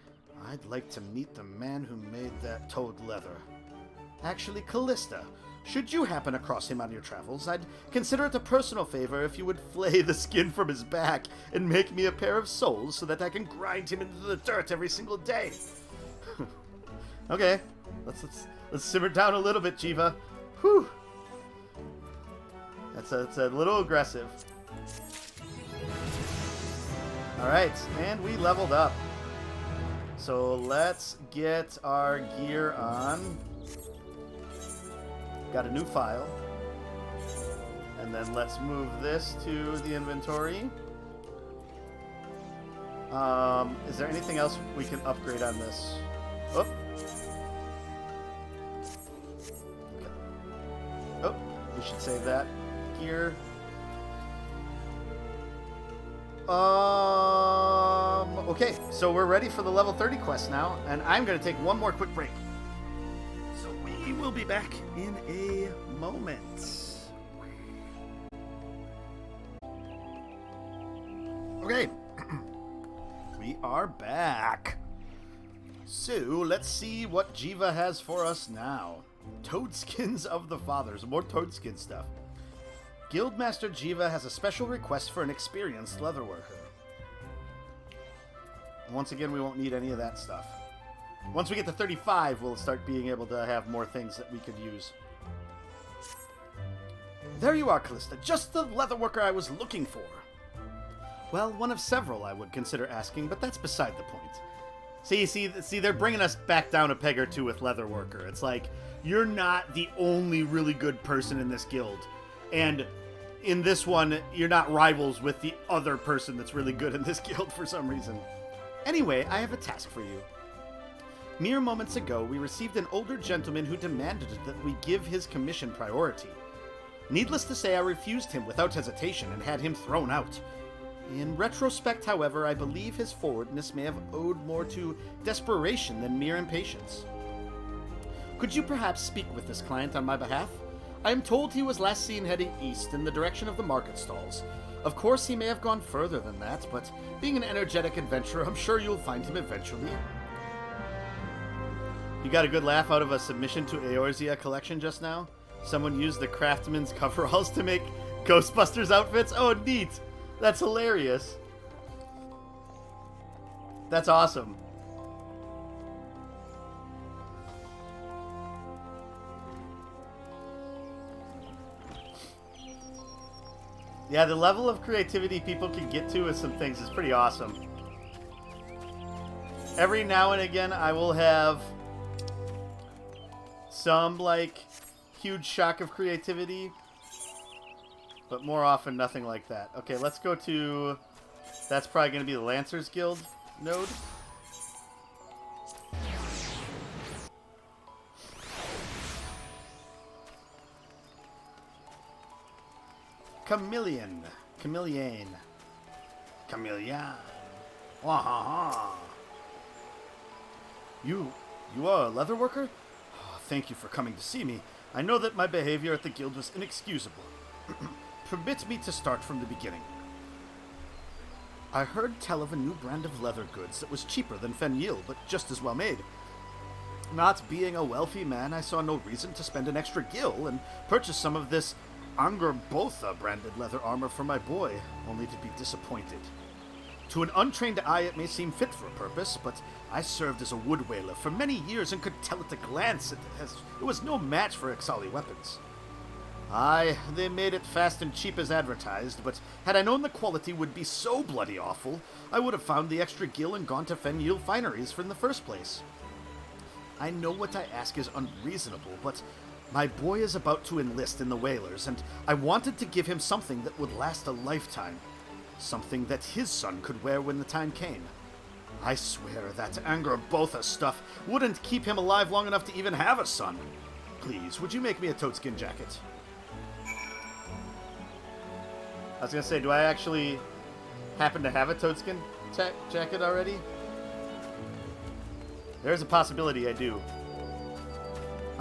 S2: I'd like to meet the man who made that toad leather. Actually, Callista, should you happen across him on your travels, I'd consider it a personal favor if you would flay the skin from his back and make me a pair of soles so that I can grind him into the dirt every single day. Okay, let's simmer down a little bit, Jiva. Whew. That's a little aggressive. Alright, and we leveled up. So let's get our gear on. Got a new file. And then let's move this to the inventory. Is there anything else we can upgrade on this? Oh. Okay. Oh, we should save that. Gear. Okay, so we're ready for the level 30 quest now, and I'm going to take one more quick break. So we will be back in a moment. Okay, we are back. So let's see what Jiva has for us now. Toadskins of the Fathers, more toadskin stuff. Guildmaster Jiva has a special request for an experienced leatherworker. Once again, we won't need any of that stuff. Once we get to 35, we'll start being able to have more things that we could use. There you are, Callista. Just the leatherworker I was looking for. Well, one of several I would consider asking, but that's beside the point. See, they're bringing us back down a peg or two with leatherworker. It's like, you're not the only really good person in this guild. And in this one, you're not rivals with the other person that's really good in this guild for some reason. Anyway, I have a task for you. Mere moments ago, we received an older gentleman who demanded that we give his commission priority. Needless to say, I refused him without hesitation and had him thrown out. In retrospect, however, I believe his forwardness may have owed more to desperation than mere impatience. Could you perhaps speak with this client on my behalf? I am told he was last seen heading east in the direction of the market stalls. Of course, he may have gone further than that, but being an energetic adventurer, I'm sure you'll find him eventually. You got a good laugh out of a submission to Eorzea collection just now? Someone used the craftsman's coveralls to make Ghostbusters outfits? Oh, neat! That's hilarious. That's awesome. Yeah, the level of creativity people can get to with some things is pretty awesome. Every now and again, I will have some, like, huge shock of creativity, but more often, nothing like that. Okay, let's go to... That's probably going to be the Lancers Guild node. Chameleon. Wahaha. You are a leather worker? Oh, thank you for coming to see me. I know that my behavior at the guild was inexcusable. Permit me to start from the beginning. I heard tell of a new brand of leather goods that was cheaper than Fen'Yil, but just as well made. Not being a wealthy man, I saw no reason to spend an extra gil and purchase some of this Angerbotha branded leather armor for my boy, only to be disappointed. To an untrained eye it may seem fit for a purpose, but I served as a wood whaler for many years and could tell at a glance it was no match for Ixali weapons. Aye, they made it fast and cheap as advertised, but had I known the quality would be so bloody awful, I would have found the extra gil and gone to Fen'Yil fineries in the first place. I know what I ask is unreasonable, but my boy is about to enlist in the Whalers, and I wanted to give him something that would last a lifetime. Something that his son could wear when the time came. I swear that Angerbotha stuff wouldn't keep him alive long enough to even have a son. Please, would you make me a toadskin jacket?
S1: I was gonna say, do I actually happen to have a toadskin jacket already? There's a possibility I do.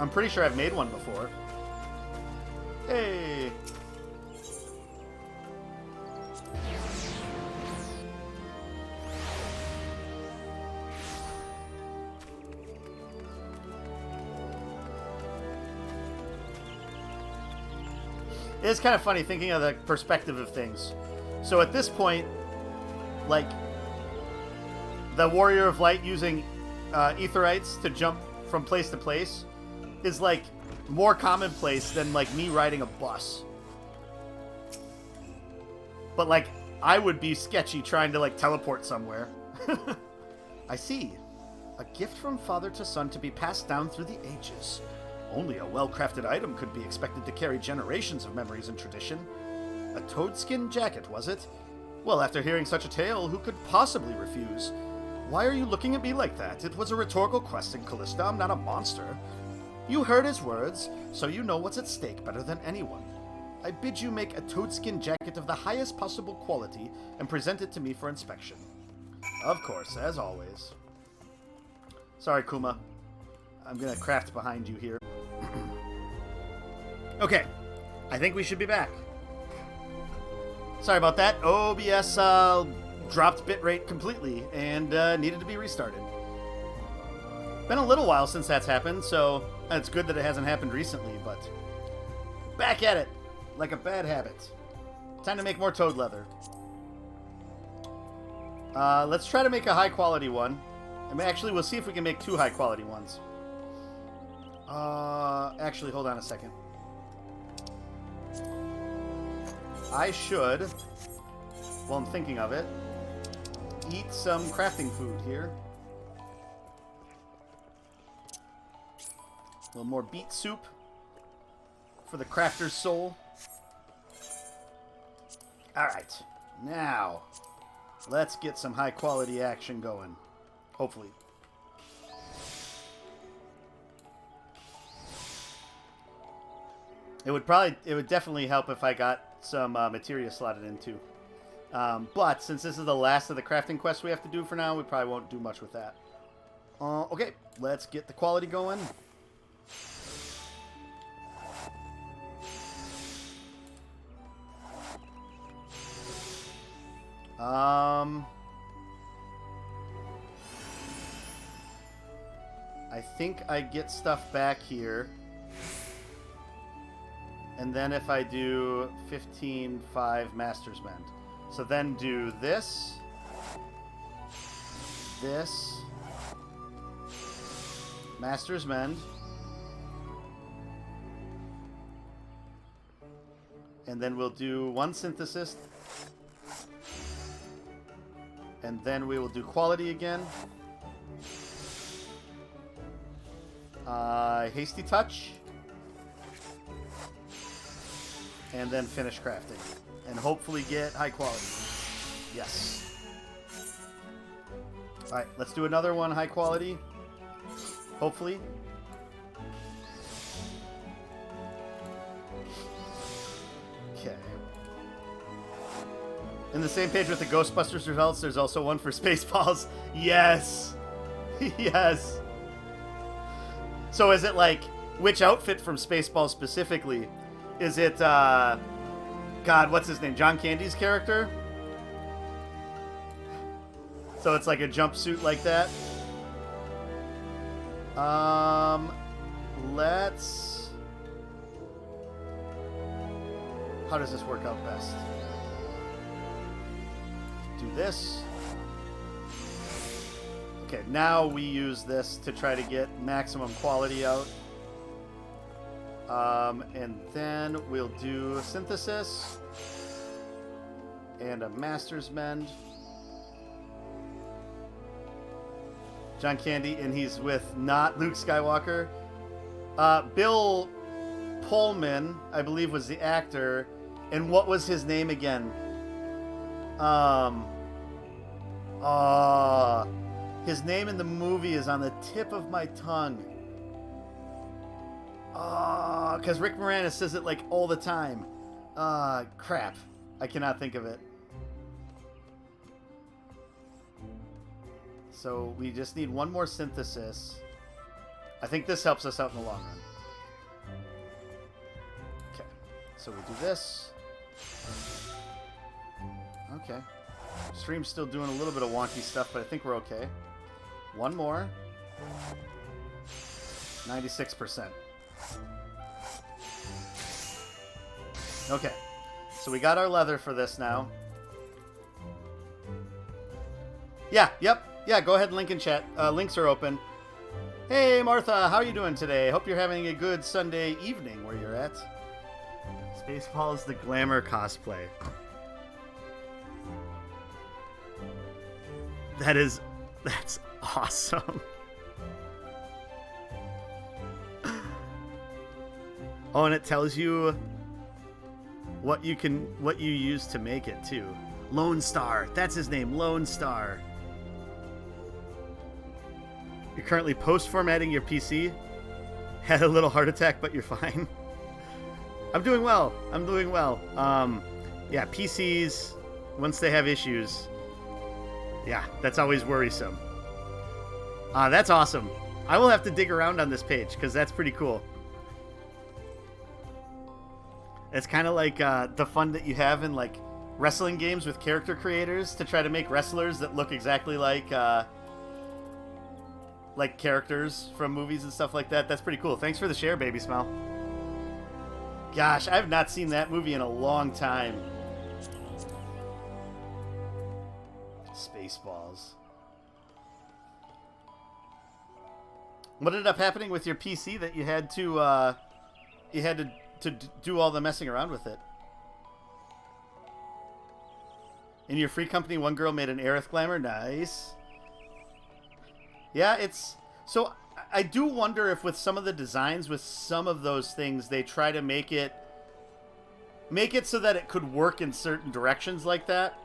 S1: I'm pretty sure I've made one before. Hey! It's kind of funny thinking of the perspective of things. So at this point, like, the Warrior of Light using Aetherites to jump from place to place is, like, more commonplace than, like, me riding a bus. But, like, I would be sketchy trying to, like, teleport somewhere. I see. A gift from father to son to be passed down through the ages. Only a well-crafted item could be expected to carry generations of memories and tradition. A toadskin jacket, was it? Well, after hearing such a tale, who could possibly refuse? Why are you looking at me like that? It was a rhetorical question, Callista. I'm not a monster. You heard his words, so you know what's at stake better than anyone. I bid you make a toadskin jacket of the highest possible quality and present it to me for inspection. Of course, as always. Sorry, Kuma. I'm gonna craft behind you here. Okay, I think we should be back. Sorry about that. OBS dropped bitrate completely and needed to be restarted. Been a little while since that's happened, so it's good that it hasn't happened recently, but back at it, like a bad habit. Time to make more toad leather. Let's try to make a high quality one. I mean, actually, we'll see if we can make two high quality ones. Actually, hold on a second. I should, while I'm thinking of it, eat some crafting food here. A little more beet soup for the crafter's soul. Alright, now let's get some high quality action going. Hopefully. It would definitely help if I got some materia slotted in too. But since this is the last of the crafting quests we have to do for now, we probably won't do much with that. Okay, let's get the quality going. I think I get stuff back here. And then if I do 15-5 Master's Mend. So then do this. This. Master's Mend. And then we'll do one synthesis. And then we will do quality again. Hasty touch. And then finish crafting. And hopefully get high quality. Yes. Alright, let's do another one high quality. Hopefully. Okay. In the same page with the Ghostbusters results, there's also one for Spaceballs. Yes! Yes! So is it like, which outfit from Spaceballs specifically? Is it, God, what's his name? John Candy's character? So it's like a jumpsuit like that? Let's... How does this work out best? Do this. Okay, now we use this to try to get maximum quality out. And then we'll do a synthesis and a Master's Mend. John Candy, and he's with not Luke Skywalker. Bill Pullman, I believe, was the actor. And what was his name again? His name in the movie is on the tip of my tongue. Because Rick Moranis says it like all the time. Crap. I cannot think of it. So we just need one more synthesis. I think this helps us out in the long run. Okay. So we do this. Okay. Stream's still doing a little bit of wonky stuff, but I think we're okay. One more. 96%. Okay. So we got our leather for this now. Yeah, yep. Yeah, go ahead and link in chat. Links are open. Hey, Martha, how are you doing today? Hope you're having a good Sunday evening where you're at. Spaceballs, the glamour cosplay. That's awesome. Oh, and it tells you what you use to make it too. Lone Star. That's his name, Lone Star. You're currently post-formatting your PC. Had a little heart attack, but you're fine. I'm doing well. Yeah, PCs, once they have issues, yeah, that's always worrisome. That's awesome. I will have to dig around on this page, because that's pretty cool. It's kind of like the fun that you have in like wrestling games with character creators to try to make wrestlers that look exactly like characters from movies and stuff like that. That's pretty cool. Thanks for the share, Baby Smile. Gosh, I've not seen that movie in a long time. Spaceballs. What ended up happening with your PC that you had to do all the messing around with it? In your free company, one girl made an Aerith glamour. Nice. Yeah, it's... So, I do wonder if with some of the designs, with some of those things, they try to make it so that it could work in certain directions like that.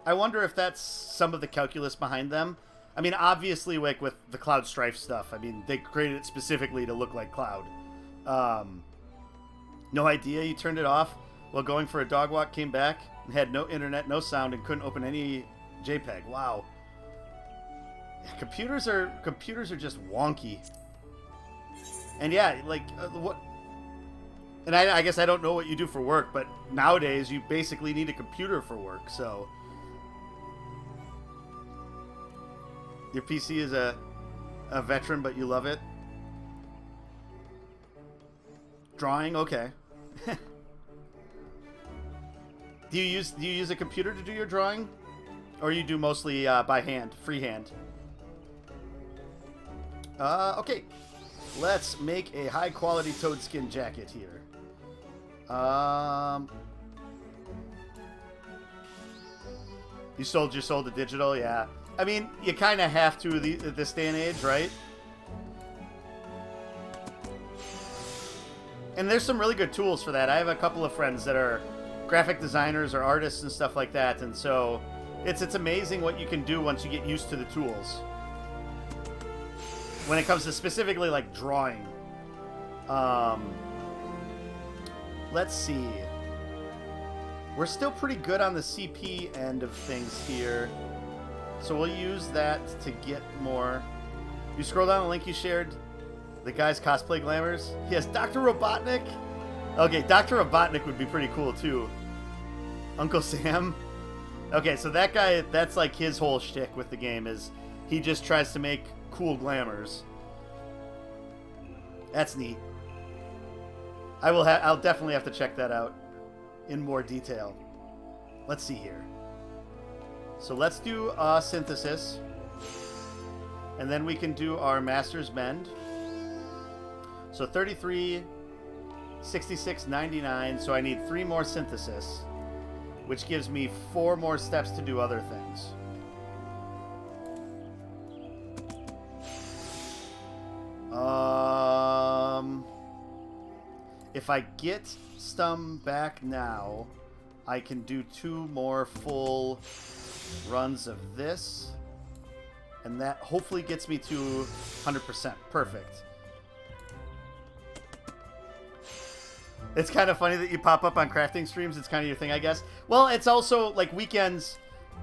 S1: I wonder if that's some of the calculus behind them. I mean, obviously, like with the Cloud Strife stuff, I mean, they created it specifically to look like Cloud. No idea you turned it off while going for a dog walk, came back, and had no internet, no sound, and couldn't open any JPEG. Wow. Computers are just wonky. And yeah, like, what... And I guess I don't know what you do for work, but nowadays you basically need a computer for work, so... Your PC is a veteran, but you love it? Drawing? Okay. Do you use a computer to do your drawing? Or you do mostly by hand, freehand? Okay. Let's make a high-quality toad skin jacket here. You sold your soul to digital? Yeah. I mean, you kind of have to at this day and age, right? And there's some really good tools for that. I have a couple of friends that are graphic designers or artists and stuff like that, and so it's amazing what you can do once you get used to the tools. When it comes to specifically like drawing. Let's see. We're still pretty good on the CP end of things here. So we'll use that to get more. You scroll down the link you shared. The guy's cosplay glamours. He has Dr. Robotnik. Okay, Dr. Robotnik would be pretty cool too. Uncle Sam. Okay, so that guy, that's like his whole shtick with the game is he just tries to make cool glamours. That's neat. I'll definitely have to check that out in more detail. Let's see here. So let's do a synthesis. And then we can do our master's mend. So 33, 66, 99. So I need 3 more synthesis, which gives me 4 more steps to do other things. If I get Stum back now, I can do 2 more full runs of this. And that hopefully gets me to 100%. Perfect. It's kind of funny that you pop up on crafting streams. It's kind of your thing, I guess. Well, it's also like weekends,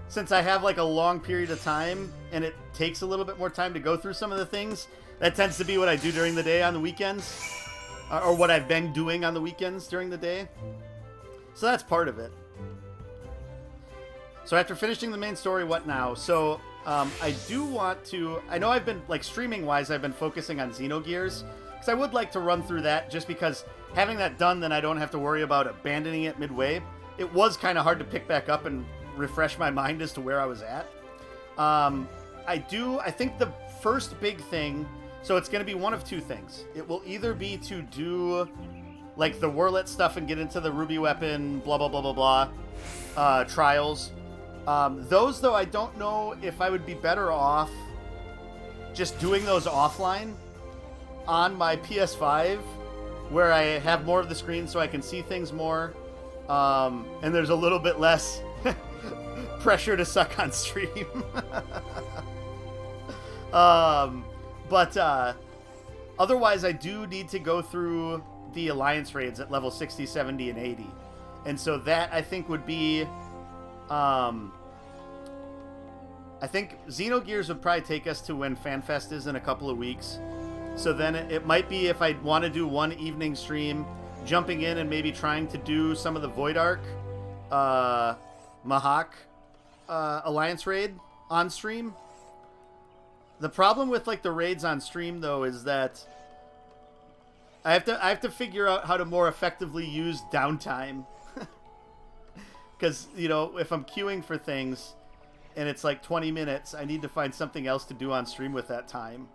S1: since I have like a long period of time and it takes a little bit more time to go through some of the things. That tends to be what I do during the day on the weekends. Or what I've been doing on the weekends during the day. So that's part of it. So after finishing the main story, what now? So I do want to... I know I've been, like, streaming-wise, I've been focusing on Xenogears. Because I would like to run through that, just because having that done, then I don't have to worry about abandoning it midway. It was kind of hard to pick back up and refresh my mind as to where I was at. I think the first big thing... So it's going to be one of 2 things. It will either be to do, like, the Whirlet stuff and get into the Ruby Weapon, blah, blah, blah, blah, blah, trials. Those, though, I don't know if I would be better off just doing those offline on my PS5, where I have more of the screen so I can see things more, and there's a little bit less pressure to suck on stream. But otherwise, I do need to go through the Alliance raids at level 60, 70, and 80. And so that, I think, would be... I think Xenogears would probably take us to when FanFest is in a couple of weeks. So then it might be, if I want to do one evening stream, jumping in and maybe trying to do some of the Void Ark, Mahak Alliance raid on stream. The problem with, like, the raids on stream, though, is that I have to figure out how to more effectively use downtime. Because, you know, if I'm queuing for things and it's like 20 minutes, I need to find something else to do on stream with that time.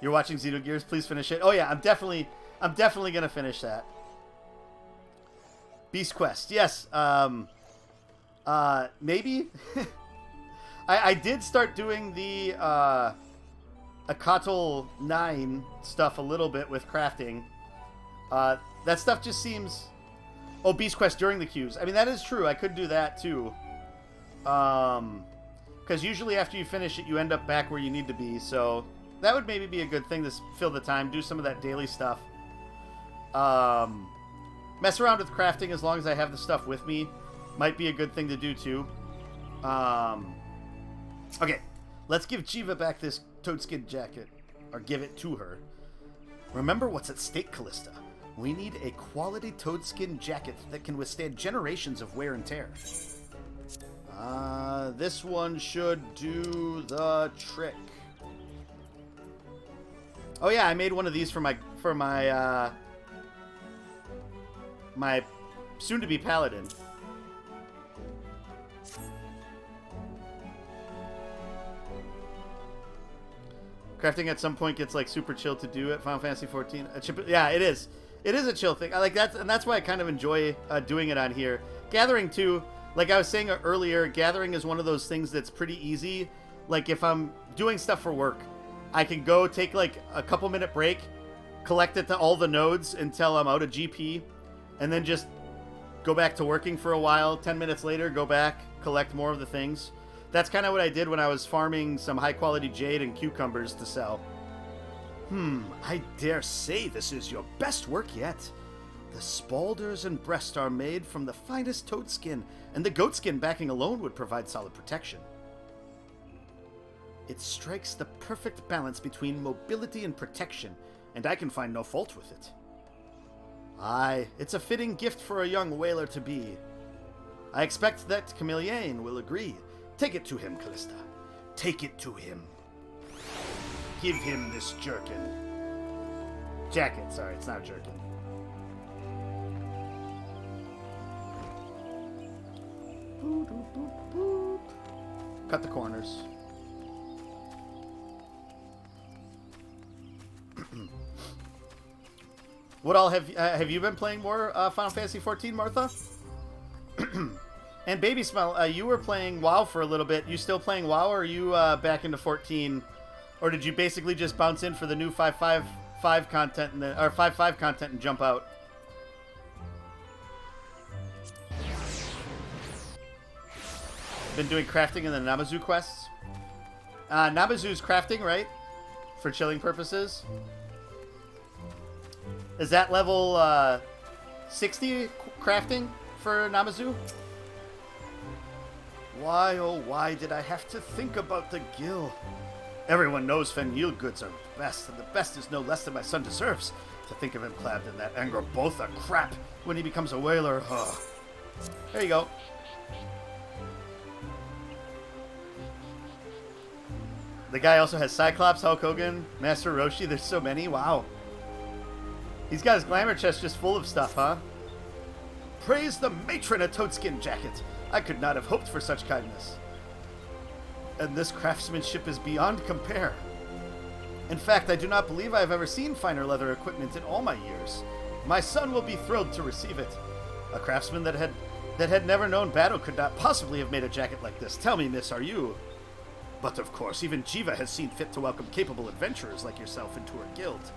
S1: You're watching Xenogears? Please finish it. Oh yeah, I'm definitely gonna finish that. Beast Quest, yes. Maybe. I did start doing the Akatl 9 stuff a little bit with crafting. That stuff just seems... Oh, Beast Quest during the queues. I mean, that is true. I could do that, too. Because usually after you finish it, you end up back where you need to be. So that would maybe be a good thing to fill the time. Do some of that daily stuff. Mess around with crafting as long as I have the stuff with me. Might be a good thing to do, too. Okay, let's give Chiva back this toadskin jacket.
S2: or give it to her. Remember what's at stake, Callista. We need a quality toadskin jacket that can withstand generations of wear and tear. This one should do the trick. Oh yeah, I made one of these for my my soon-to-be paladin. Crafting at some point gets like super chill to do at Final Fantasy 14. Yeah, it is. It is a chill thing. I like that, and that's why I kind of enjoy doing it on here. Gathering too, like I was saying earlier, gathering is one of those things that's pretty easy. Like if I'm doing stuff for work, I can go take like a couple minute break, collect it to all the nodes until I'm out of GP, and then just go back to working for a while. 10 minutes later, go back, collect more of the things. That's kind of what I did when I was farming some high-quality jade and cucumbers to sell.
S3: I dare say this is your best work yet. The spaulders and breast are made from the finest toad skin, and the goat skin backing alone would provide solid protection. It strikes the perfect balance between mobility and protection, and I can find no fault with it. Aye, it's a fitting gift for a young whaler to be. I expect that Camilliane will agree. Take it to him, Callista. Take it to him. Give him this jerkin.
S1: Jacket, sorry, it's not a jerkin.
S2: Boop, boop, boop, boop.
S1: Cut the corners. What all have you been playing more Final Fantasy 14, Martha? And Baby Smell, you were playing WoW for a little bit. You still playing WoW, or are you back into 14? Or did you basically just bounce in for the new 5.5 content and or 5.5 content and jump out? Been doing crafting in the Namazu quests. Namazu's crafting, right? For chilling purposes. Is that level 60 crafting for Namazu?
S3: Why, oh why did I have to think about the gill? Everyone knows Fenil goods are the best, and the best is no less than my son deserves. To think of him clad in that Angrboda crap when he becomes a whaler. Ugh.
S1: There you go. The guy also has Cyclops, Hulk Hogan, Master Roshi. There's so many. Wow. He's got his glamour chest just full of stuff, huh?
S3: Praise the matron, a toadskin jacket. I could not have hoped for such kindness. And this craftsmanship is beyond compare. In fact, I do not believe I have ever seen finer leather equipment in all my years. My son will be thrilled to receive it. A craftsman that had never known battle could not possibly have made a jacket like this. Tell me, miss, are you? But of course, even Jiva has seen fit to welcome capable adventurers like yourself into her guild.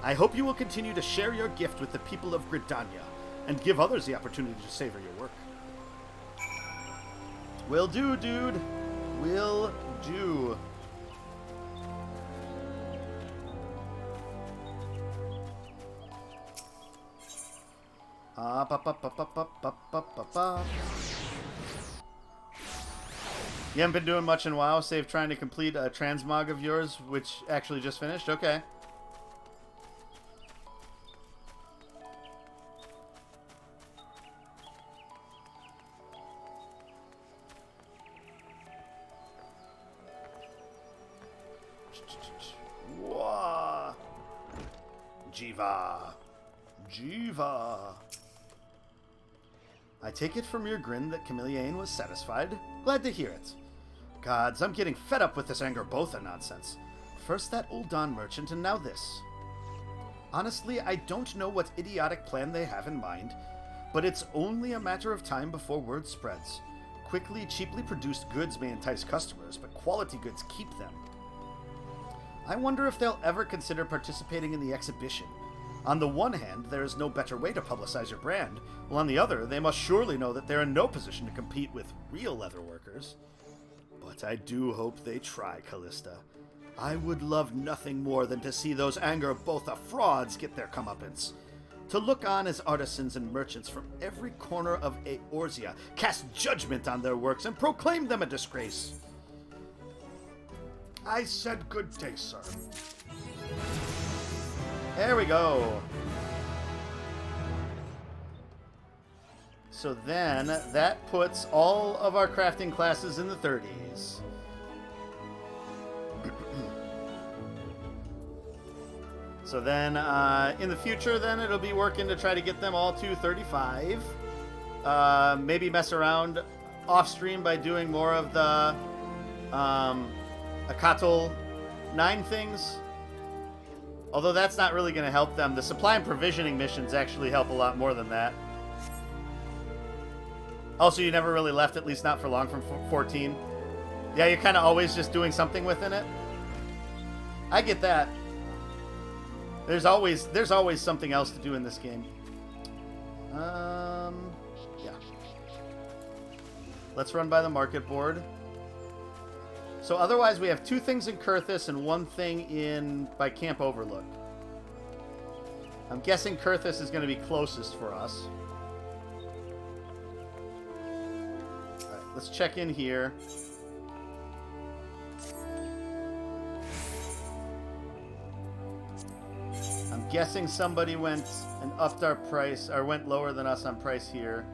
S3: I hope you will continue to share your gift with the people of Gridania, and give others the opportunity to savor your work.
S1: Will do, dude. Will do. You haven't been doing much in WoW, save trying to complete a transmog of yours, which actually just finished? Okay.
S3: Wah. Jiva. Jiva.
S2: I take it from your grin that Camilliane was satisfied. Glad to hear it. Gods, I'm getting fed up with this Angrboda nonsense. First that Ul'Dan merchant, and now this. Honestly, I don't know what idiotic plan they have in mind, but it's only a matter of time before word spreads. Quickly, cheaply produced goods may entice customers, but quality goods keep them. I wonder if they'll ever consider participating in the exhibition. On the one hand, there is no better way to publicize your brand, while on the other, they must surely know that they're in no position to compete with real leather workers. But I do hope they try, Callista. I would love nothing more than to see those Angrboda frauds get their comeuppance. To look on as artisans and merchants from every corner of Eorzea cast judgment on their works and proclaim them a disgrace.
S3: I said good day, sir.
S1: There we go. So then that puts all of our crafting classes in the 30s. So then in the future, then it'll be working to try to get them all to 35. Maybe mess around off stream by doing more of the Akatl 9 things. Although that's not really going to help them. The supply and provisioning missions actually help a lot more than that. Also, you never really left, at least not for long, from 14. Yeah, you're kind of always just doing something within it. I get that. There's always something else to do in this game. Yeah. Let's run by the market board. So otherwise, we have 2 things in Kurthus and 1 thing by Camp Overlook. I'm guessing Kurthus is going to be closest for us. All right, let's check in here. I'm guessing somebody went and upped our price, or went lower than us on price here.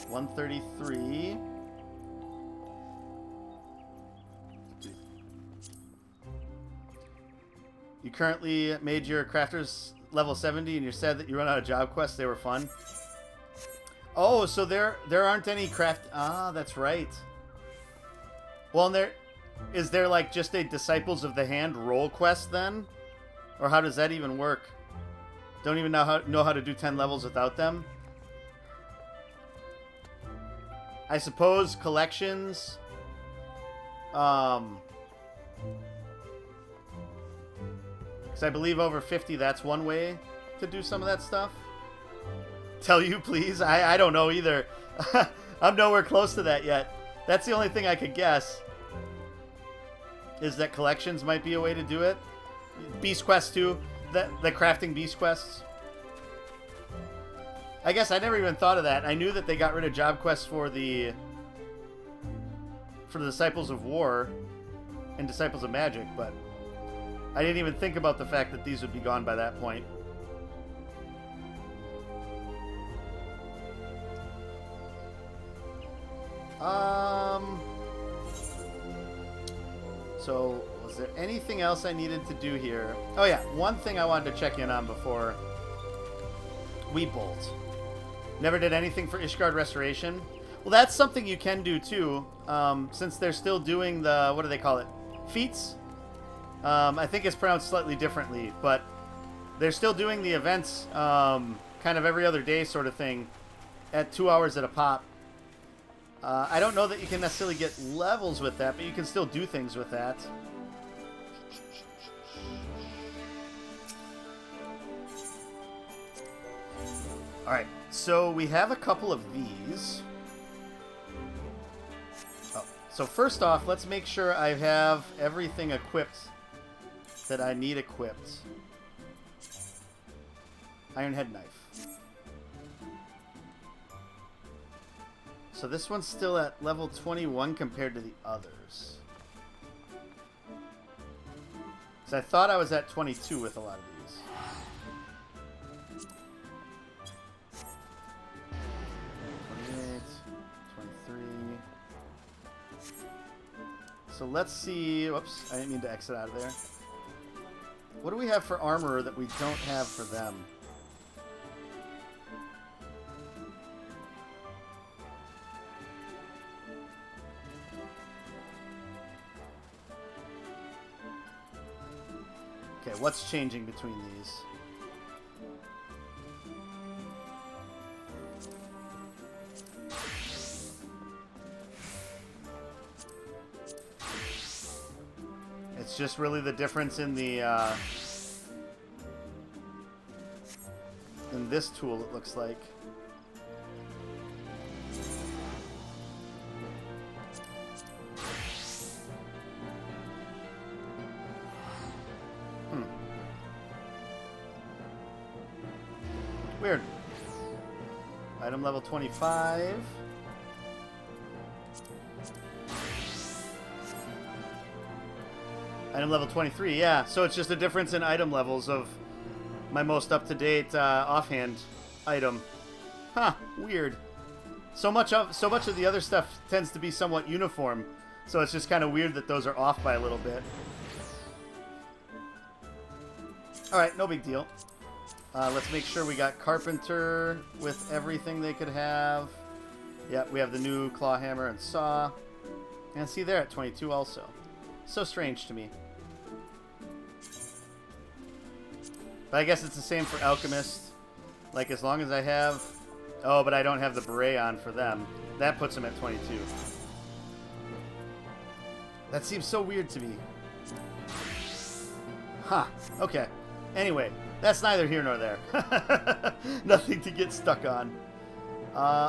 S1: 133. You currently made your crafters level 70 and you're sad that you run out of job quests. They were fun. Oh, so there aren't any craft... Ah, that's right. Well, and is there like just a Disciples of the Hand role quest then? Or how does that even work? Don't even know how to do 10 levels without them? I suppose collections... Because I believe over 50, that's one way to do some of that stuff. Tell you, please? I don't know either. I'm nowhere close to that yet. That's the only thing I could guess. Is that collections might be a way to do it. Beast Quest too. The crafting Beast Quests. I guess I never even thought of that. I knew that they got rid of job quests for the Disciples of War and Disciples of Magic, but I didn't even think about the fact that these would be gone by that point. So, was there anything else I needed to do here? Oh yeah, one thing I wanted to check in on before we bolt. Never did anything for Ishgard Restoration. Well, that's something you can do too, since they're still doing the, what do they call it? Feats? I think it's pronounced slightly differently, but they're still doing the events kind of every other day sort of thing at 2 hours at a pop. I don't know that you can necessarily get levels with that, but you can still do things with that. Alright, so we have a couple of these. Oh, so first off, let's make sure I have everything equipped that I need equipped. Ironhead knife. So this one's still at level 21 compared to the others. So I thought I was at 22 with a lot of these. 28, 23. So let's see. Whoops, I didn't mean to exit out of there. What do we have for armor that we don't have for them? Okay, what's changing between these? It's just really the difference in the in this tool, it looks like. Weird. Item level 25. Item level 23, yeah. So it's just a difference in item levels of my most up-to-date offhand item. Huh, weird. So much of the other stuff tends to be somewhat uniform, so it's just kind of weird that those are off by a little bit. Alright, no big deal. Let's make sure we got Carpenter with everything they could have. Yep, we have the new Claw Hammer and Saw. And see, they're at 22 also. So strange to me. But I guess it's the same for Alchemist. Like, as long as I have... Oh, but I don't have the Beret on for them. That puts them at 22. That seems so weird to me. Huh. Okay. Anyway, that's neither here nor there. Nothing to get stuck on.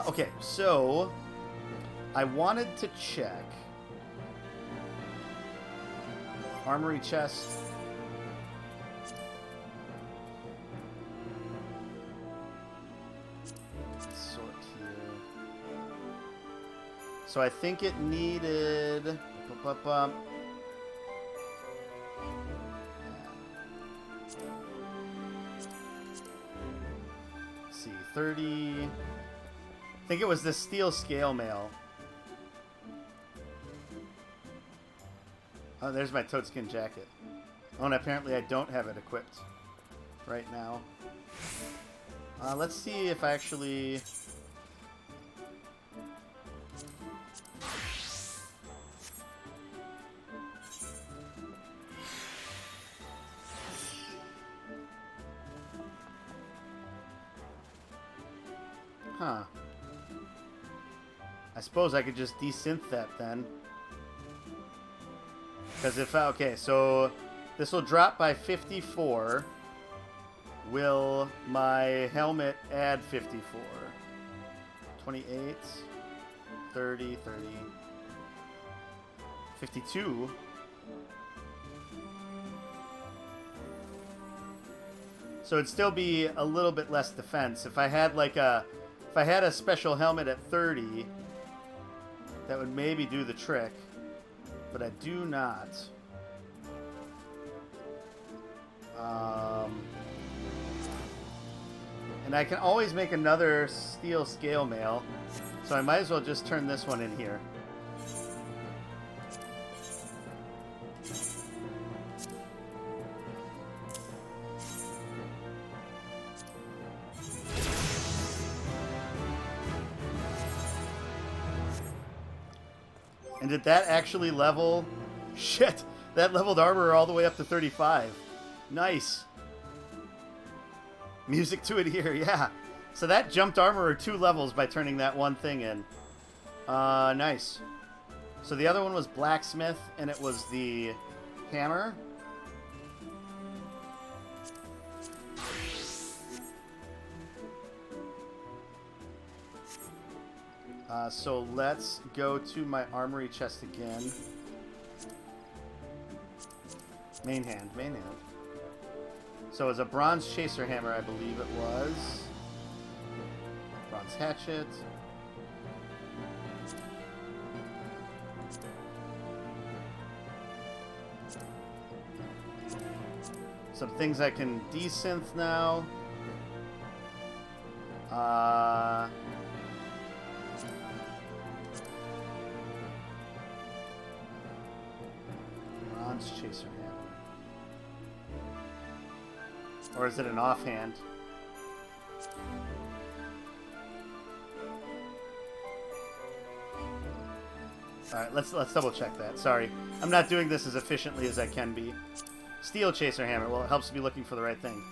S1: Okay, so... I wanted to check... Armory chest... So I think it needed... Let's see, 30... I think it was the steel scale mail. Oh, there's my toadskin jacket. Oh, and apparently I don't have it equipped right now. Let's see if I actually... Huh. I suppose I could just desynth that then. Because if... Okay, so this will drop by 54. Will my helmet add 54? 28, 30, 30, 52. So it'd still be a little bit less defense. If I had like a... If I had a special helmet at 30, that would maybe do the trick. But I do not. And I can always make another steel scale mail, so I might as well just turn this one in here. And did that actually level? Shit! That leveled armor all the way up to 35. Nice. Music to it here, yeah. So that jumped armor 2 levels by turning that one thing in. Nice. So the other one was blacksmith, and it was the hammer. So let's go to my armory chest again. Main hand, main hand. So it's a bronze chaser hammer, I believe it was. Bronze hatchet. Some things I can desynth now. Bronze chaser hammer. Or is it an offhand? Alright, let's double check that. Sorry. I'm not doing this as efficiently as I can be. Steel chaser hammer. Well, it helps me looking for the right thing.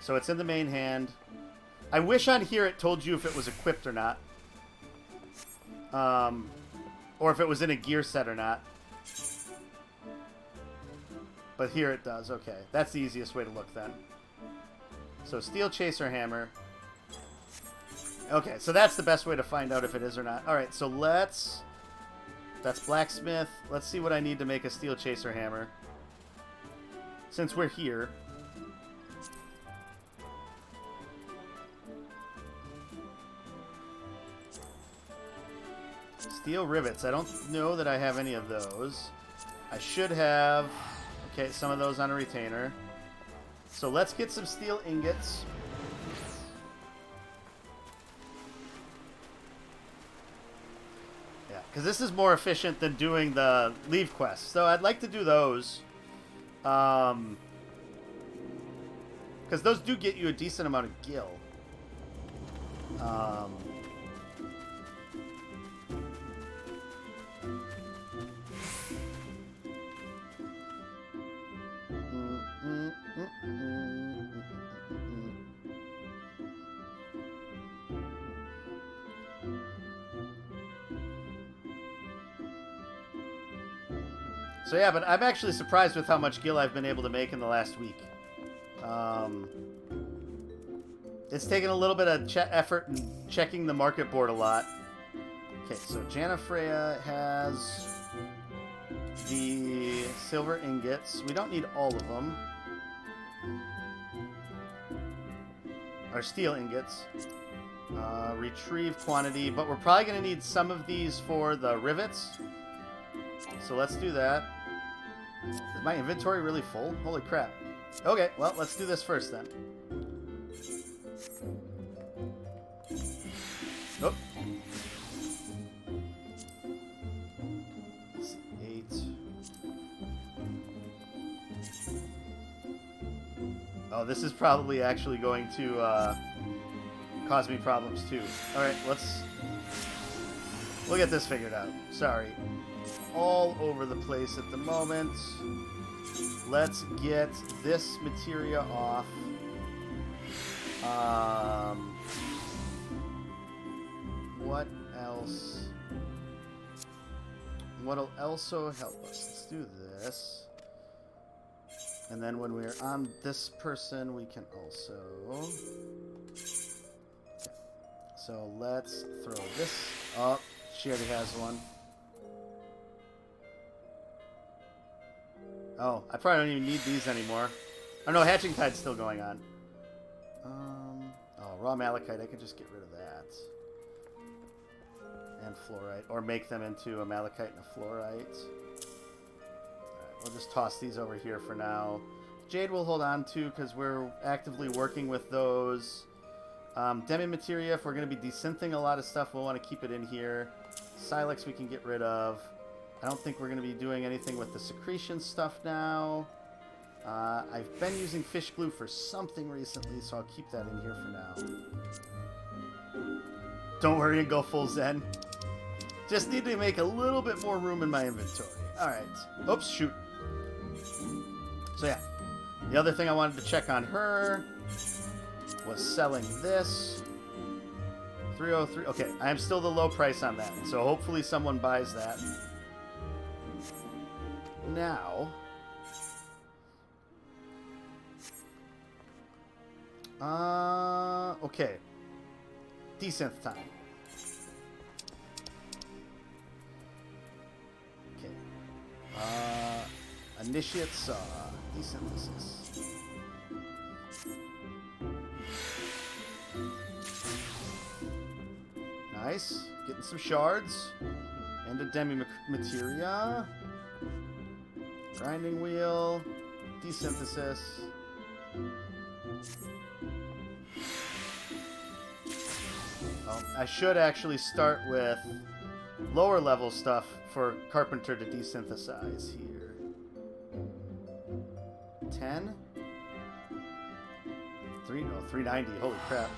S1: So it's in the main hand. I wish on here it told you if it was equipped or not. Or if it was in a gear set or not. But here it does. Okay. That's the easiest way to look then. So steel chaser hammer. Okay, so that's the best way to find out if it is or not. Alright, so let's... That's blacksmith. Let's see what I need to make a steel chaser hammer. Since we're here. Steel rivets. I don't know that I have any of those. I should have... Okay, some of those on a retainer. So let's get some steel ingots. Yeah, because this is more efficient than doing the leave quests. So I'd like to do those. Because those do get you a decent amount of gil. So yeah, but I'm actually surprised with how much gil I've been able to make in the last week. It's taken a little bit of effort in checking the market board a lot. Okay, so Janafreya has the silver ingots. We don't need all of them. Our steel ingots. Retrieve quantity, but we're probably going to need some of these for the rivets. So let's do that. Is my inventory really full? Holy crap. Okay, well, let's do this first then. Oh. 8. Oh, this is probably actually going to cause me problems too. Alright, we'll get this figured out. Sorry. All over the place at the moment. Let's get this materia off. What else? What'll also help us? Let's do this. And then when we're on this person, we can also... So let's throw this up. She already has one. Oh, I probably don't even need these anymore. Oh no, Hatching Tide's still going on. Oh, raw malachite, I can just get rid of that. And fluorite, or make them into a malachite and a fluorite. Alright, we'll just toss these over here for now. Jade we'll hold on to because we're actively working with those. Demi-materia, if we're going to be desynthing a lot of stuff, we'll want to keep it in here. Silex we can get rid of. I don't think we're going to be doing anything with the secretion stuff now. I've been using fish glue for something recently, so I'll keep that in here for now. Don't worry and go full zen. Just need to make a little bit more room in my inventory. Alright. Oops, shoot. So yeah. The other thing I wanted to check on her was selling this. 303. Okay, I am still the low price on that, so hopefully someone buys that. Now, okay, desynth time. Okay, initiate saw, desynthesis. Nice, getting some shards and a demi-materia. Grinding wheel, desynthesis. Oh, I should actually start with lower level stuff for Carpenter to desynthesize here. 10? 390, holy crap.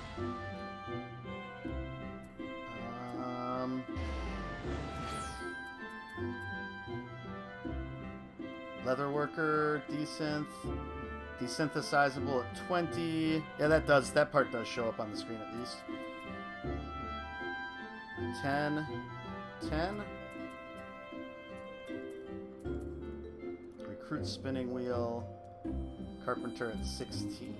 S1: Leatherworker, desynthesizable at 20. Yeah, that part does show up on the screen at least. 10. Recruit spinning wheel. Carpenter at 16.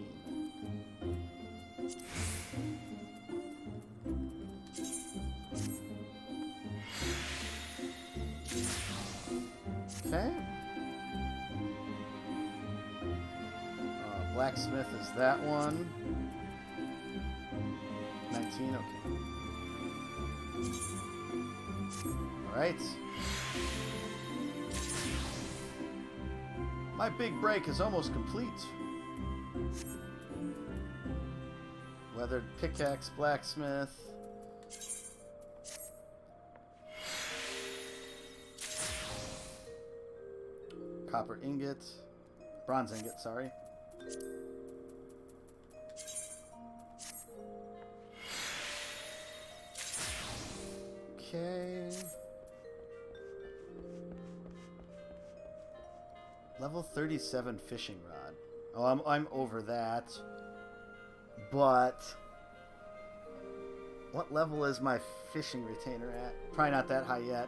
S1: Okay. Blacksmith is that one. 19, okay. Alright.
S3: My big break is almost complete. Weathered pickaxe, blacksmith. Copper ingot. Bronze ingot, sorry. Okay. Level 37 fishing rod. Oh, I'm over that. But what level is my fishing retainer at? Probably not that high yet.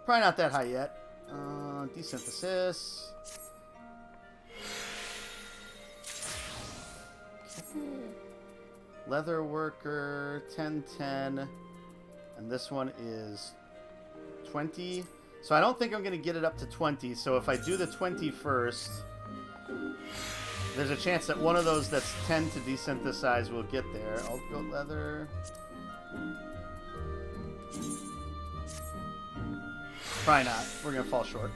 S3: Probably not that high yet. Desynthesis. Okay. Leather worker, 1010. And this one is 20. So I don't think I'm going to get it up to 20. So if I do the 20 first, there's a chance that one of those that's 10 to desynthesize will get there. I'll go leather. Probably not. We're going to fall short.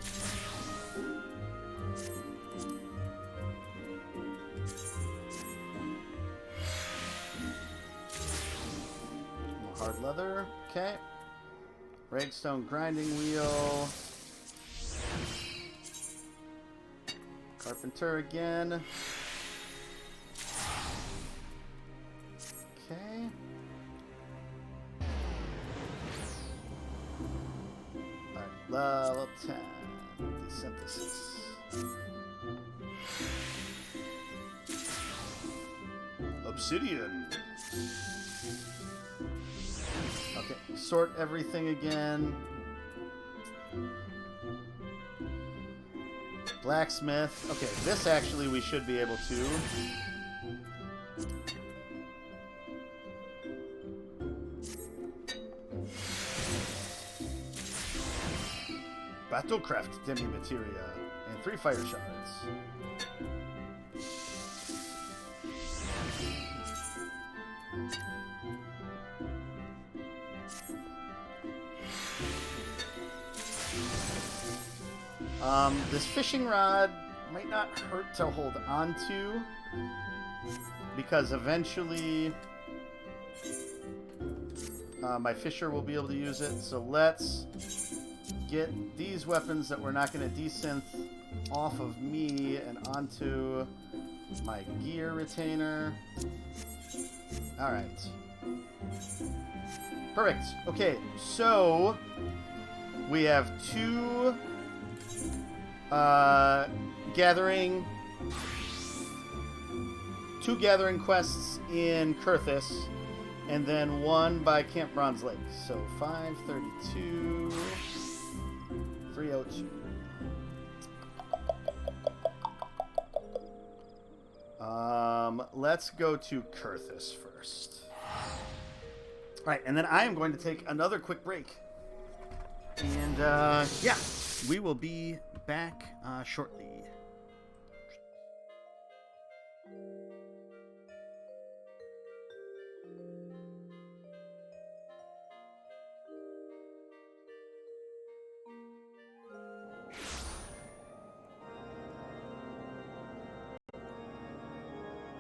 S3: Hard leather. Okay. Ragstone grinding wheel. Carpenter again. Okay. Alright, level 10. Desynthesis.
S2: Obsidian.
S3: Okay, sort everything again. Blacksmith. Okay, this actually we should be able to.
S2: Battlecraft demi-materia.
S3: And 3 fire shards. This fishing rod might not hurt to hold on to, because eventually my fisher will be able to use it. So let's get these weapons that we're not going to desynth off of me and onto my gear retainer. All right. Perfect. Okay, so we have two gathering quests in Kurthus, and then one by Camp Bronze Lake. So 532, 302. Let's go to Kurthus first. All right, and then I am going to take another quick break. And yeah, we will be back shortly.